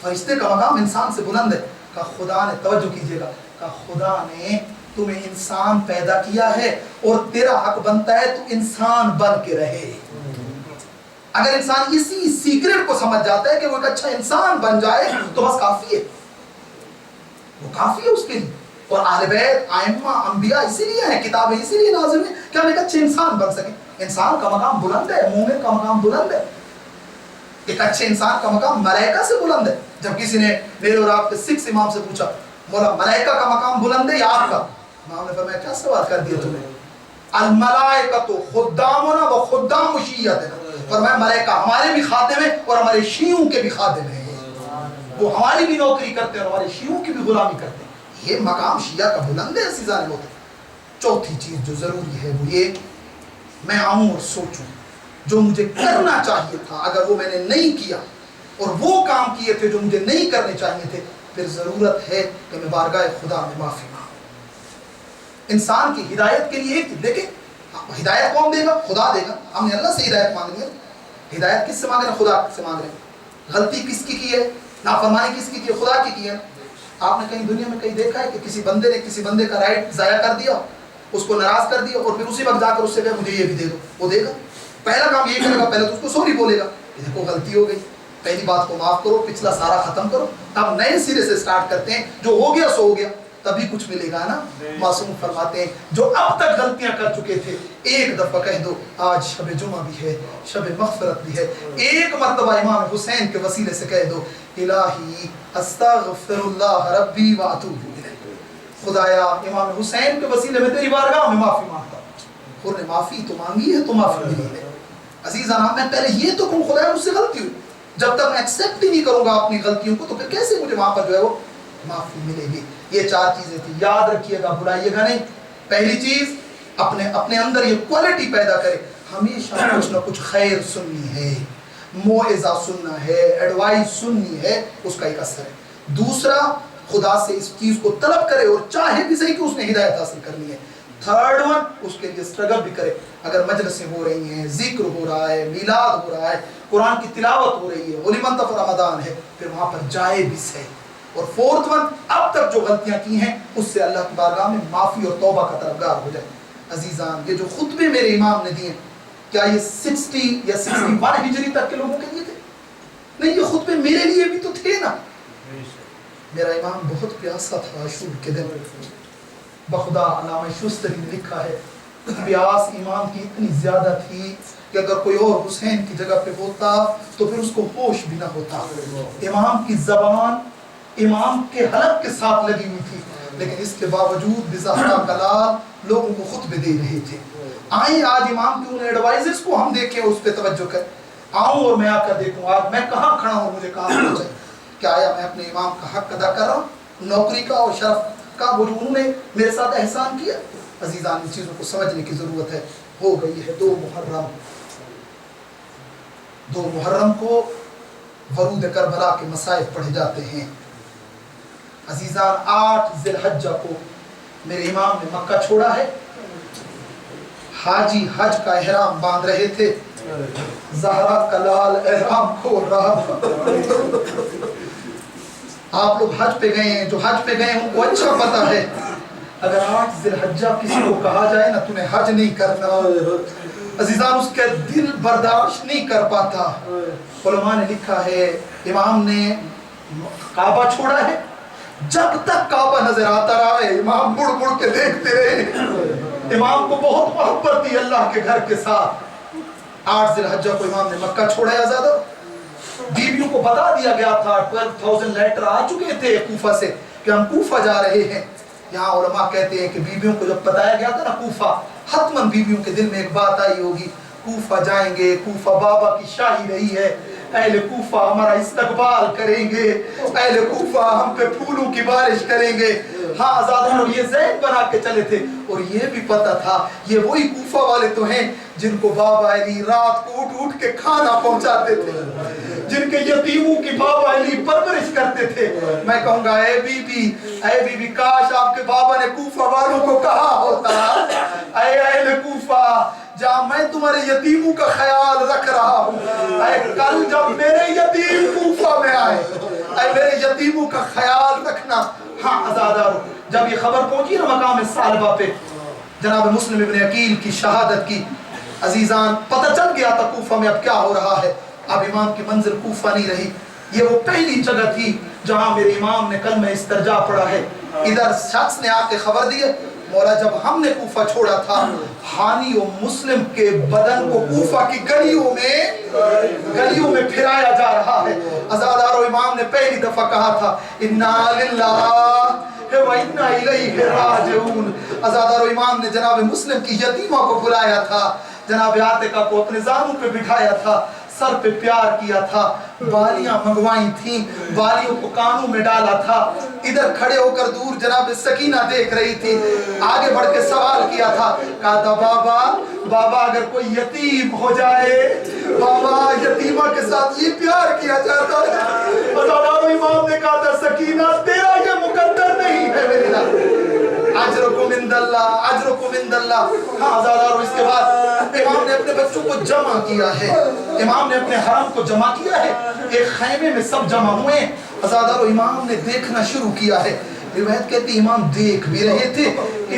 فرشتے کا مقام انسان سے بلند ہے. کہا خدا نے, توجہ کیجئے گا, کہا خدا نے تمہیں انسان پیدا کیا ہے اور تیرا حق بنتا ہے تو انسان بن کے رہے. اگر انسان اسی سیکرٹ کو سمجھ جاتا ہے کہ وہ ایک اچھا انسان بن جائے تو بس کافی ہے, وہ کافی ہے اس کے لیے. اور اہل بیت, ائمہ, انبیاء اسی لیے ہیں, کتابیں اسی لیے نازل ہیں کہ ہم ایک اچھے انسان بن سکیں. انسان کا مقام بلند ہے, مومن کا مقام بلند ہے. ایک اچھے انسان کا مقام ملائکہ سے بلند ہے. جب کسی نے میرے اور آپ کے سکھ امام سے پوچھا مولا ملائکہ کا مقام بلند ہے یا آپ کا؟ امام نے فرمایا کیا سوال کر دیا تمہیں؟ الملائکۃ خدامنا و خدام شیعتنا. فرمایا ملائکہ ہمارے بھی خادم ہیں اور ہمارے شیعوں کے بھی خادم ہیں. وہ ہماری بھی نوکری کرتے ہیں اور ہمارے شیعوں کی بھی غلامی کرتے ہیں. یہ مقام شیعہ کا بلند ہے عزیزان محترم. چوتھی چیز جو ضروری ہے وہ یہ میں آؤں اور سوچوں جو مجھے کرنا چاہیے تھا اگر وہ میں نے نہیں کیا اور وہ کام کیے تھے جو مجھے نہیں کرنے چاہیے تھے پھر ضرورت ہے کہ میں بارگاہ خدا میں معافی مانگوں. انسان کی ہدایت کے لیے ایک دیکھیں ہدایت کون دے گا؟ خدا دے گا. ہم نے اللہ سے ہدایت مانگنی ہے. ہدایت کس سے مانگ رہے ہیں؟ خدا سے مانگ رہے ہیں. غلطی کس کی ہے؟ نافرمانی کس کی ہے؟ خدا کی ہے. آپ نے کہیں دنیا میں کہیں دیکھا ہے کہ کسی بندے نے کسی بندے کا رائٹ ضائع کر دیا اس کو ناراض کر دیا اور پھر اسی وقت جا کر اس سے کہا مجھے یہ بھی دے دو؟ وہ دے گا؟ پہلا کام یہ کرے گا پہلے تو اس کو سوری بولے گا کہ دیکھو غلطی ہو گئی پہلی بات کو معاف کرو پچھلا سارا ختم کرو اب نئے سرے سے سٹارٹ کرتے ہیں جو ہو گیا سو ہو گیا تبھی کچھ ملے گا نا. معصوم فرماتے ہیں جو اب تک غلطیاں کر چکے تھے ایک دفعہ کہہ دو آج شب جمعہ بھی ہے شب مغفرت بھی ہے ایک مرتبہ امام حسین کے وسیلے سے کہہ دو الہی استغفر اللہ ربی واتوب الیہ. خدایا امام حسین کے وسیلے میں تیری بارگاہ میں معافی مانگتا ہوں. اور نے معافی تو مانگی ہے تو معافی ملی ہے. عزیزانا میں پہلے یہ تو کہوں خدایا مجھ سے غلطی ہوئی جب تک میں ایکسیپٹ ہی نہیں کروں گا اپنی غلطیوں کو تو پھر کیسے مجھے وہاں پر جو ہے وہ معافی ملے گی. یہ چار چیزیں تھی یاد رکھیے گا بلائیے گا نہیں. پہلی چیز اپنے اندر یہ کوالٹی پیدا کرے ہمیشہ کچھ نہ کچھ خیر سننی ہے موعظہ سننا ہے ایڈوائز سننی ہے اس کا ایک اثر ہے. دوسرا خدا سے اس چیز کو طلب کرے اور چاہے بھی صحیح کہ اس نے ہدایت حاصل کرنی ہے. تھرڈ ون اس کے لیے اسٹرگل بھی کرے. اگر مجلسیں ہو رہی ہیں ذکر ہو رہا ہے میلاد ہو رہا ہے قرآن کی تلاوت ہو رہی ہے ولیمۃ رمضان ہے پھر وہاں پر جائے بھی صحیح. اور فورتھ ون اب تک جو غلطیاں کی ہیں اس سے اللہ کی بارگاہ میں معافی اور توبہ کا طلبگار ہو جائے. عزیزان یہ جو خطبے میرے امام نے دیے کیا یہ 60 یا 61 ہجری تک کے لوگوں کے لیے تھے؟ نہیں یہ خطبے میرے لیے بھی تو تھے نا. میرا امام بہت پیاسا تھا عاشور کے دن. بخدا علامہ شستری نے لکھا ہے پیاس امام کی اتنی زیادہ تھی کہ اگر کوئی اور حسین کی جگہ پہ ہوتا تو پھر اس کو ہوش بھی نہ ہوتا. امام کی زبان امام کے حلق کے ساتھ لگی ہوئی تھی لیکن اس کے باوجود بزہرا کلال لوگوں کو خطبے دے رہے تھے. آئیں آج امام کی ان ایڈوائزز کو ہم دیکھیں اس پہ توجہ کریں. آؤں اور میں آ کر دیکھوں آج میں کہاں کھڑا ہوں مجھے کہاں ہونا چاہیے. کیا آیا میں اپنے امام کا حق ادا کر رہا ہوں نوکری کا اور شرف کا وہ جو انہوں نے میرے ساتھ احسان کیا. عزیزان ان چیزوں کو سمجھنے کی ضرورت ہے. ہو گئی ہے 2 محرم کو ورود کربلا کے مصائب پڑھے جاتے ہیں. عزیزان 8 ذی الحجہ کو میرے امام نے مکہ چھوڑا ہے. حاجی حج کا احرام باندھ رہے تھے زہرا کلال احرام کھول رہا تھا. آپ لوگ حج پہ گئے ہیں جو حج پہ گئے ہیں ان کو اچھا پتا ہے اگر 8 ذی الحجہ کسی کو کہا جائے نا تمہیں حج نہیں کرنا عزیزان اس کے دل برداشت نہیں کر پاتا. علماء نے لکھا ہے امام نے کعبہ چھوڑا ہے جب تک کعبہ نظر آتا رہا ہے امام مڑ مڑ کے دیکھتے رہے. امام کو بہت محبت تھی اللہ کے گھر کے ساتھ. 8 ذی الحجہ کو امام نے مکہ چھوڑا ہے. آزادہ بیویوں کو بتا دیا گیا تھا 12,000 لیٹر آ چکے تھے کوفہ سے کہ ہم کوفہ جا رہے ہیں. یہاں علماء کہتے ہیں کہ بیویوں کو جب بتایا گیا تھا نا کوفہ حتماً بیویوں کے دل میں ایک بات آئی ہوگی کوفہ جائیں گے کوفہ بابا کی شاہی رہی ہے اہل کوفہ ہمارا استقبال کریں گے اہل کوفہ ہم پہ پھولوں کی بارش کریں گے. ہاں آزادوں یہ ذہن بنا کے چلے تھے اور یہ بھی پتا تھا یہ وہی کوفہ والے تو ہیں جن کو بابا علی رات کو اٹھ اٹھ کے کھانا پہنچاتے تھے جن کے یتیموں کی بابا علی پرورش کرتے تھے. میں کہوں گا اے بی بی کاش آپ کے بابا نے کوفہ والوں کو کہا ہوتا اے اہل کوفہ جہاں میں تمہارے یتیموں کا خیال رکھ رہا ہوں اے کل جب میرے یتیم کوفہ میں آئے اے میرے یتیموں کا خیال رکھنا. ہاں آزادارو جب یہ خبر پہنچی نا مقام صالبہ پہ جناب مسلم ابن عقیل کی شہادت کی عزیزان پتہ چل گیا تھا کوفہ میں اب کیا ہو رہا ہے. اب امام کی منزل کوفہ نہیں رہی. یہ وہ پہلی جگہ تھی جہاں میرے امام نے کلمہ استرجاع پڑھا ہے. ادھر شخص نے آ کے خبر دی ہے مولا جب ہم نے کوفہ چھوڑا تھا حانی و مسلم کے بدن کو کوفہ کی گلیوں میں پھرایا جا رہا ہے. عزادار و امام نے پہلی دفعہ کہا تھا اِنَّا لِلَّهِ وَإِنَّا إِلَيْهِ رَاجِعُونَ. عزادار و امام نے جناب مسلم کی یتیمہ کو بلایا تھا, جناب عاتقہ کو اپنے زانوں پہ بٹھایا تھا, سر پہ پیار کیا تھا, بالیاں منگوائیں تھیں, بالیوں کو کانوں میں ڈالا تھا. ادھر کھڑے ہو کر دور جناب سکینہ دیکھ رہی تھی, آگے بڑھ کے سوال کیا تھا, کہا تھا بابا اگر کوئی یتیم ہو جائے, بابا یتیمہ کے ساتھ یہ پیار کیا جاتا ہے. عزادار و امام نے کہا تھا سکینہ تیرا یہ مقدر نہیں ہے میرے لئے, اجرکم عند اللہ, اجرکم عند اللہ. ہاں عزادارو, اس کے بعد امام نے اپنے بچوں کو جمع کیا ہے, امام نے اپنے حرم کو جمع کیا ہے, ایک خیمے میں سب جمع ہوئے. عزادارو امام نے دیکھنا شروع کیا ہے. روایت کہتی امام دیکھ بھی رہے تھے,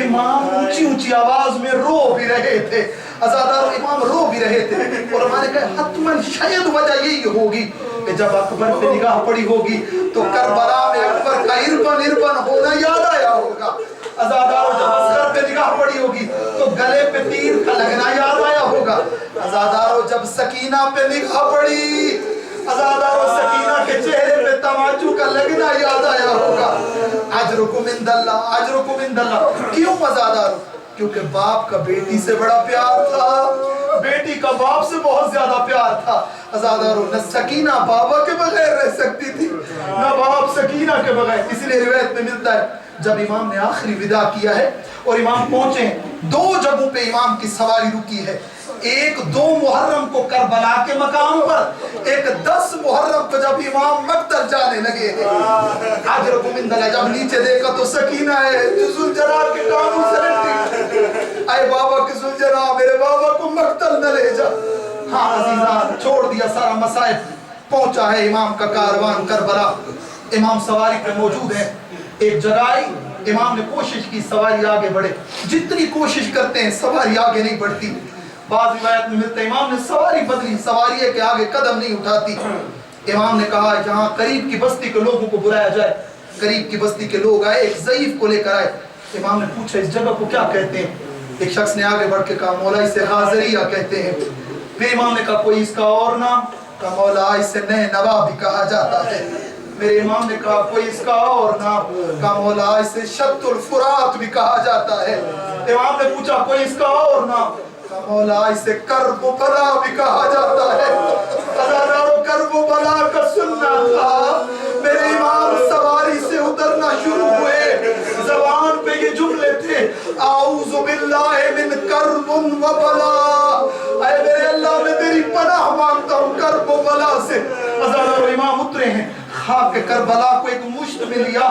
امام اونچی آواز میں رو بھی رہے تھے. عزادارو امام رو بھی رہے تھے, اور ہمارے کہے حتماً شاید وجہ یہی ہوگی کہ جب اکبر پہ نگاہ پڑی ہوگی تو کربلا میں اکبر کا اربن ہونا یاد آیا ہوگا. عزادارو جب اصغر پہ نگاہ پڑی ہوگی تو گلے پہ تیر کا لگنا یاد آیا ہوگا. عزادارو جب سکینہ پہ نگاہ پڑی, عزادارو سکینہ کے چہرے پہ تماچو کا لگنا یاد آیا ہوگا. اجرکم عند اللہ, اجرکم عند اللہ. کیوں عزادارو؟ کیونکہ باپ کا بیٹی سے بڑا پیار تھا, بیٹی کا باپ سے بہت زیادہ پیار تھا. عزادارو نہ سکینہ بابا کے بغیر رہ سکتی تھی, نہ باپ سکینہ کے بغیر. اس لیے روایت میں ملتا ہے جب امام نے آخری وداع کیا ہے اور امام پہنچے, دو جگہوں پہ امام کی سواری رکی ہے. ایک 2 محرم کو کربلا کے مقام پر, ایک 10 محرم کو جب امام مقتل جانے لگے ہیں. اجرکم عند اللہ. جب نیچے دیکھا تو سکینہ ہے جو ذوالجلال کے کانوں سے لٹی, اے بابا کے ذوالجلال میرے بابا کو مقتل نہ لے جا. ہاں عزیزان, چھوڑ دیا سارا مسائب, پہنچا ہے امام کا کاروان کربلا. امام سواری پہ موجود ہے, ایک جگہ آئی, امام نے کوشش کی سواری آگے بڑھے. جتنی کوشش کرتے ہیں سواری آگے نہیں بڑھتی. بعض روایت میں ملتا ہے امام نے سواری بدلی, سواری ہے کہ آگے قدم نہیں اٹھاتی. امام نے کہا جہاں قریب کی بستی کے لوگوں کو بلایا جائے. قریب کی بستی کے لوگ آئے, ایک ضعیف کو لے کر آئے. امام نے پوچھا اس جگہ کو کیا کہتے ہیں؟ ایک شخص نے آگے بڑھ کے کہا مولا اسے حاضریہ کہتے ہیں. پھر امام نے کہا کوئی اس کا اور نام؟ کہا مولا اسے نئے نوا بھی کہا جاتا ہے. میرے امام نے کہا کوئی اس کا اور نام؟ کہا مولا اسے شط الفرات بھی کہا جاتا ہے. امام نے پوچھا کوئی اس کا اور نام؟ کہا مولا اسے کرب و بلا بھی کہا جاتا ہے. عزادارو کرب و بلا کا سننا تھا. میرے امام سواری سے اترنا شروع ہوئے, زبان پہ یہ جملے تھے اعوذ باللہ من کرب و بلا, اے میرے اللہ میں تیری پناہ مانگتا ہوں کرب و بلا سے. عزادارو امام اترے ہیں, خاک کربلا کو ایک مشت میں لیا,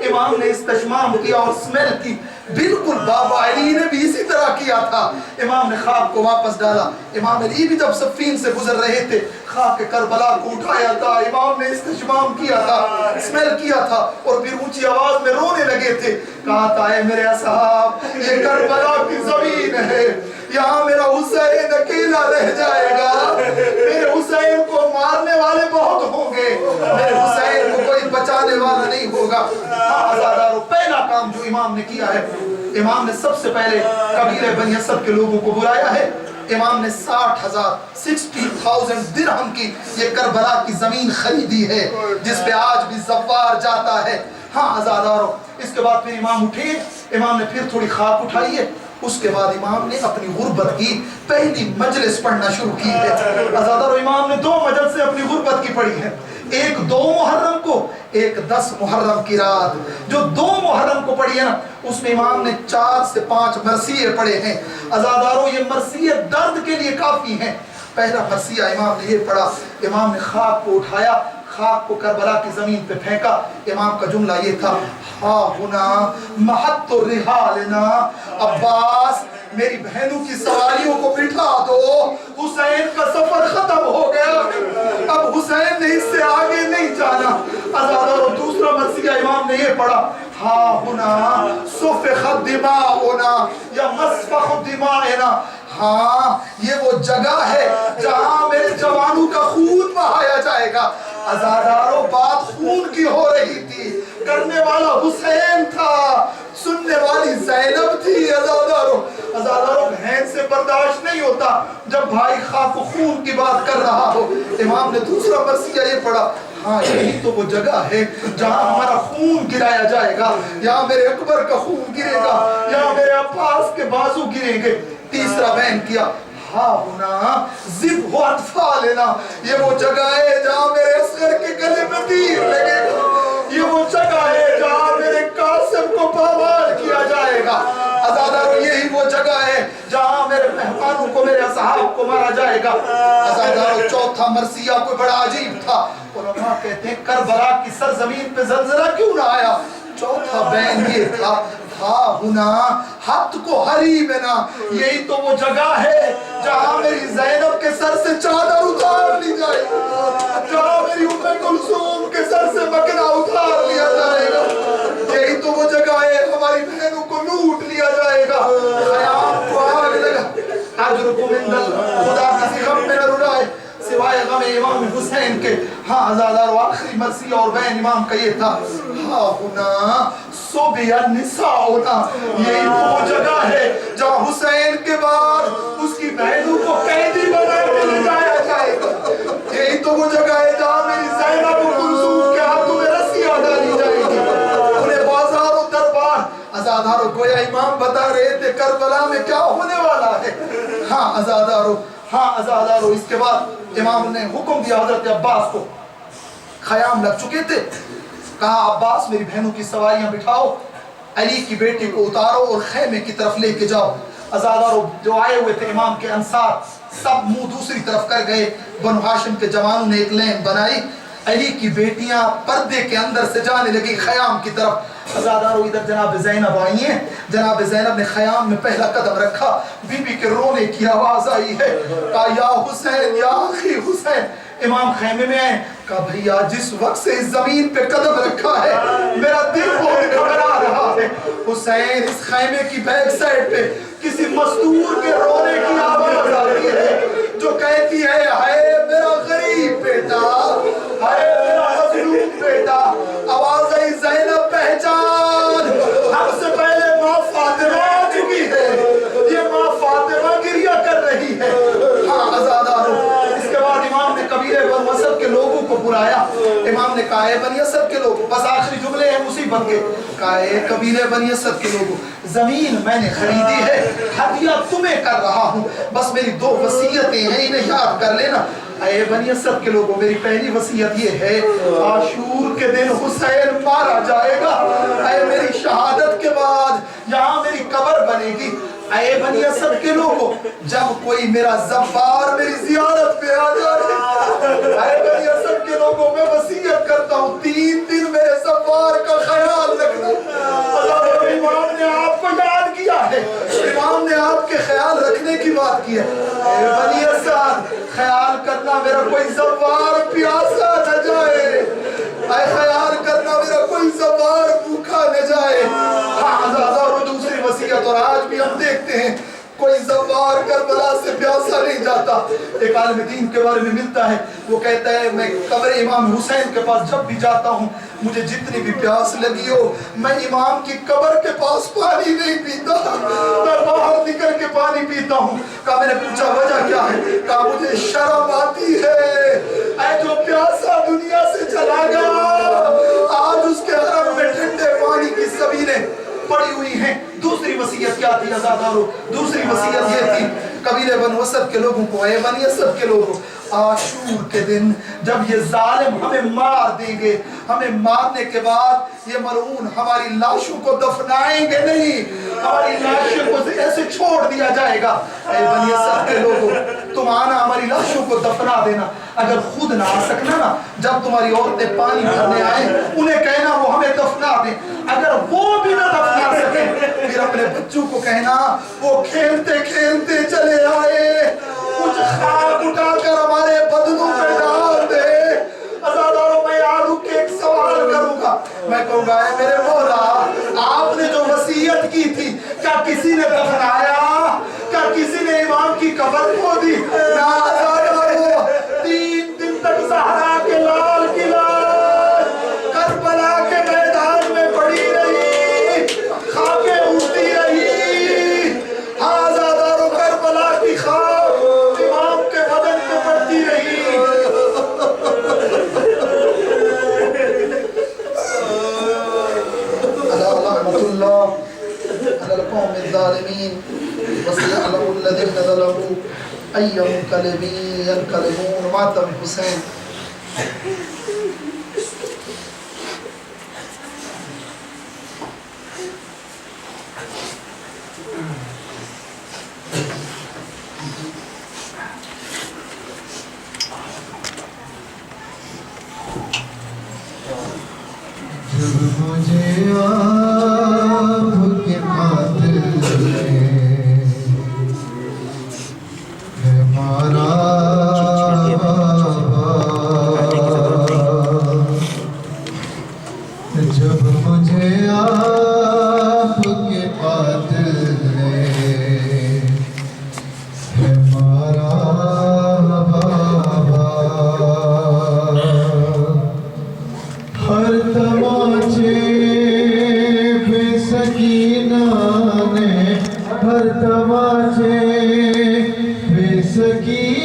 امام نے استشمام کیا اور سمیل کی. بالکل بابا علی نے بھی اسی طرح کیا تھا. امام نے خاک کو واپس ڈالا. امام علی بھی جب صفین سے گزر رہے تھے خاک کربلا کو اٹھایا تھا, امام نے استشمام کیا تھا, سمیل کیا تھا, اور پھر اونچی آواز میں رونے لگے تھے. کہا تھا اے میرے اصحاب یہ کربلا کی زمین ہے, یہاں میرا حسین اکیلا رہ جائے گا. میرے حسین کو مارنے والے بہت ہوں گے, میرے حسین کو کوئی بچانے والا نہیں ہوگا. عزادارو پہلا کام جو امام نے کیا ہے, امام نے سب سے پہلے قبیلہ بنی اسد کے لوگوں کو بلایا ہے. امام نے 60,000 درہم کی یہ کربلا کی زمین خریدی ہے جس پہ آج بھی زوار جاتا ہے. ہاں عزادارو, اس کے بعد پھر امام اٹھے, امام نے پھر تھوڑی خاک اٹھائی ہے. اس کے بعد امام نے اپنی غربت کی پہلی مجلس پڑھنا شروع کی ہے. عزادارو امام نے 2 مجلسیں اپنی غربت کی پڑھی ہیں, ایک 2 محرم کو, ایک 10 محرم کی رات. جو 2 محرم کو پڑھی ہے نا اس میں امام نے 4 سے 5 مرثیے پڑھے ہیں. عزادارو یہ مرثیے درد کے لیے کافی ہیں. پہلا مرثیہ امام نے یہ پڑھا, امام نے خاک کو اٹھایا, خاک کو کربلا کی زمین پہ پھینکا. امام کا جملہ یہ تھا ہا ہنا محط رحالنا, عباس میری بہنوں کی سواریوں کو بٹھا دو, حسین کا سفر ختم ہو گیا, اب حسین نے اس سے آگے نہیں جانا. عزادارو دوسرا مرثیہ امام نے یہ پڑھا ہا ہنا سفخت دماؤنا یا مسفخ دمائنا, ہاں یہ وہ جگہ ہے جہاں میرے جوانوں کا خون بہایا جائے گا. عزادارو بات خون کی ہو رہی تھی, کرنے والا حسین تھا, سننے سننے والی زینب تھی عزادارو بہن سے برداشت نہیں ہوتا جب بھائی خاک و خون کی بات کر رہا ہو. امام نے دوسرا مرثیہ یہ پڑھا ہاں یہی تو وہ جگہ ہے جہاں ہمارا خون گرایا جائے گا, یہاں میرے اکبر کا خون گرے گا, یہاں میرے عباس کے بازو گریں گے. تیسرا بیان کیا ہاں ہونا زب ہو اطفال لینا, یہ وہ جگہ ہے جہاں میرے اصغر کے گلے میں تیر لگے گا, یہ وہ جگہ ہے جہاں میرے قاسم کو پامال کیا جائے گا. عزادارو یہی وہ جگہ ہے جہاں میرے مہمانوں کو میرے اصحاب کو مارا جائے گا. عزادارو چوتھا مرثیہ کوئی بڑا عجیب تھا. علماء کہتے ہیں کربلا کی سرزمین پہ زلزلہ کیوں نہ آیا؟ چوتھا بین یہ تھا ہاں ہونا حد کو ہری میں نا, یہی تو وہ جگہ ہے جہاں میری زینب کے سر سے چادر اتار لی جائے گا, جہاں میری ام کلثوم کے سر سے مکنا اتار لیا جائے گا, یہی تو وہ جگہ ہے ہماری بہنوں کو لوٹ لیا جائے گا. خیام کو آگ لگا اجرکم اندل, خدا کسی غم میں نہ رلائے سوائے غم امام حسین کے. ہاں عزادارو آخری مرثیہ اور بین امام کا یہ تھا ہاں ہونا صبح نساؤنا, یہی تو وہ جگہ ہے جہاں حسین کے بعد اس کی بہنوں کو قیدی بنا کے لے جایا جائے گا, یہی تو وہ جگہ ہے جہاں میری زینب و کلثوم کے ہاتھوں میں رسیاں ڈالی جائے گی, انہیں بازار و دربار. عزادارو گویا امام بتا رہے تھے کربلا میں کیا ہونے والا ہے. ہاں عزادارو اس کے بعد امام نے حکم دیا حضرت عباس کو, خیام لگ چکے تھے, کہا عباس میری بہنوں کی سواریاں بٹھاؤ, علی کی بیٹی کو اتارو اور خیمے کی طرف لے کے جاؤ. عزادارو جو آئے ہوئے تھے امام کے انصار سب منہ دوسری طرف کر گئے. بنو ہاشم کے جوانوں نے ایک لین بنائی, علی کی بیٹیاں پردے کے اندر سے جانے لگی خیام کی طرف. عزادارو ادھر جناب زینب آئی ہیں, جناب زینب نے خیام میں پہلا قدم رکھا, بی بی کے رونے کی آواز آئی ہے, کہا یا حسین یا اخی حسین. امام خیمے میں آئے, کہا بھیا جس وقت سے اس زمین پہ قدم رکھا ہے میرا دل بہت گھبرا رہا ہے. حسین اس خیمے کی بیک سائڈ پہ کسی مزدور کے رونے کی آواز آتی ہے جو کہتی ہے ہائے میرا غریب بیٹا, ہائے میرا مظلوم بیٹا. آواز آئی زینب پہچان, ہم سے پہلے ماں فاطمہ آ چکی ہے, یہ ماں فاطمہ گریہ کر رہی ہے. ہاں عزادارو اس کے بعد امام نے قبیلے بنو اسد کے لوگوں کو بلایا. امام نے کہا اے بنی اسد کے لوگوں, بس آخری جملے ہیں مصیبت کے, کہا اے قبیلے بنی اسد کے لوگوں, زمین میں نے خریدی ہے, ہدیہ تمہیں کر رہا ہوں, بس میری 2 وصیتیں ہیں انہیں یاد کر لینا. اے بنی اسد کے لوگوں میری پہلی وصیت یہ ہے عاشور کے دن حسین مارا جائے گا. اے میری شہادت کے بعد یہاں میری قبر بنے گی. اے بنی اسد کے لوگوں جب کوئی میرا زبار میری زیارت پہ آ جائے, اے بنی اسد کے لوگوں میں وصیت کرتا ہوں 3 دن میرے زبار کا خیال رکھنا. امام نے آپ کو یاد کیا ہے, امام نے آپ کے خیال رکھنے کی بات کی ہے. اے بنی اسد خیال کرنا میرا کوئی زبار پیاسا نہ جائے, اے خیال کرنا میرا کوئی زبار بھوکا نہ جائے. ہاں عزادارو دوسری وصیت, اور آج بھی ہم دیکھتے ہیں کوئی زوار کربلا سے پیاسا نہیں جاتا. ایک عالم دین کے بارے میں ملتا ہے, وہ کہتا ہے میں قبر امام حسین کے پاس جب بھی جاتا ہوں مجھے جتنی بھی پیاس لگی ہو میں امام کی قبر کے پاس پانی نہیں پیتا, میں باہر نکل کے پانی پیتا ہوں. کہا میں نے پوچھا وجہ کیا ہے, کہا مجھے شرم آتی ہے, اے جو پیاسا دنیا سے چلا گیا آج اس کے حرم میں ٹھنڈے پانی کی سبیلیں پڑی ہوئی ہیں. دوسری وصیت کیا تھی عزادارو, دوسری وصیت یہ تھی قبیلے بنو اسد کے لوگوں کو, اے بنی اسد کے لوگوں عاشور کے دن جب یہ ظالم ہمیں مار دیں گے, ہمیں مارنے کے بعد یہ ملعون ہماری لاشوں کو دفنائیں گے نہیں, ہماری لاشوں کو ایسے چھوڑ دیا جائے گا. اے بنی اسد کے لوگوں تم آنا ہماری لاشوں کو دفنا دینا, اگر خود نہ آ سکنا نا جب تمہاری عورتیں پانی بھرنے آئیں انہیں کہنا وہ ہمیں دفنا دیں, اگر وہ بھی نہ دفنا سکیں پھر اپنے بچوں کو کہنا وہ کھیلتے کھیلتے چلے آئے, کچھ خاک اٹھا کر ہمارے بدنوں پہ ڈال دے. عزادارو میں یہاں رک کے ایک سوال کروں گا, میں کہوں گا اے میرے مولا آپ نے جو وصیت کی تھی کیا کسی نے دفنایا, کیا کسی نے امام کی قبر کھو دی؟ نہ عزادارو 3 دن تک زہرا کے لال کی لال کربلا کے میدان میں پڑی رہی, خاکے الذين ظلموا أي منقلب ينقلبون ماتم حسین. جب مجھے آپ کے خاطر ہے مارا جب مجھے آپ کے خاطر ہے مارا ہر تماچے بے سکینہ نے ہر تماچے بے سکینہ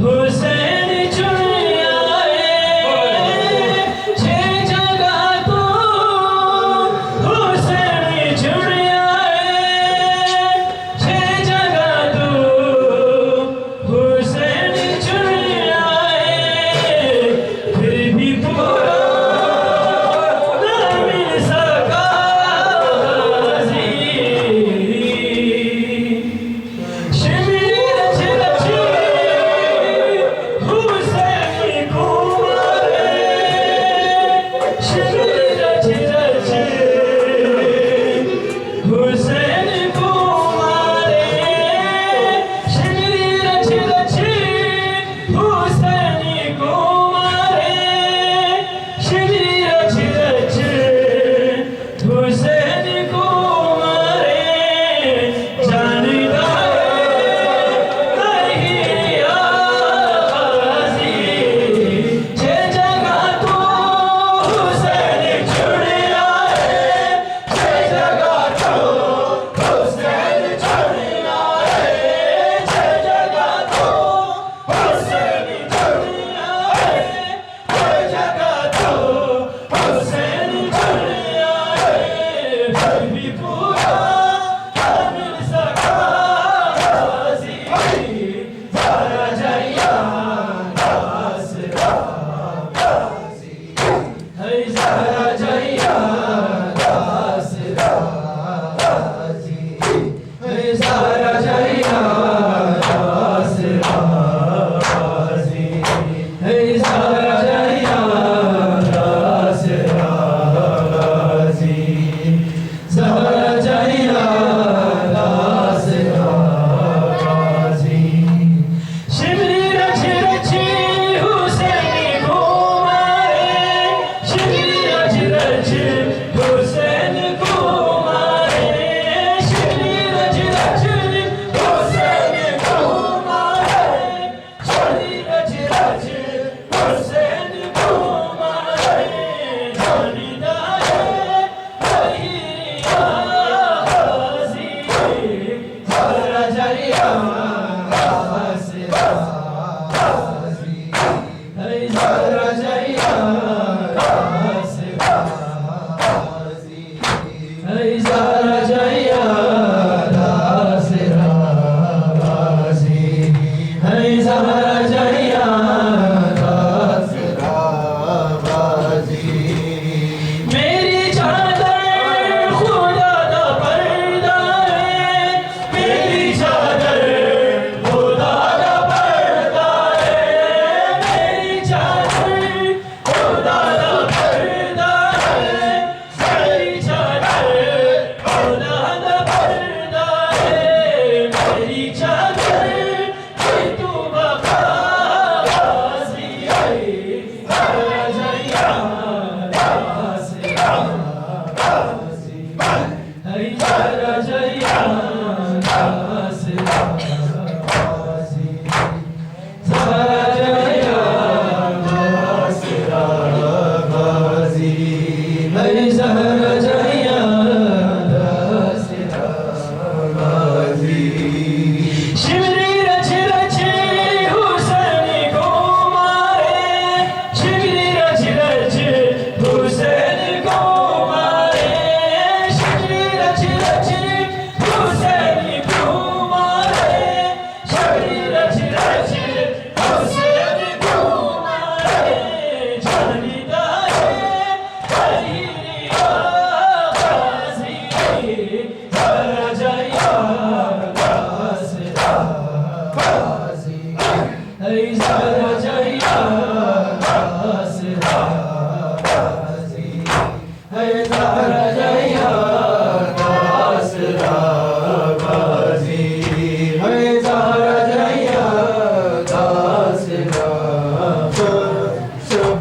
Hussein Chuniya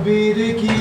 شبیر کی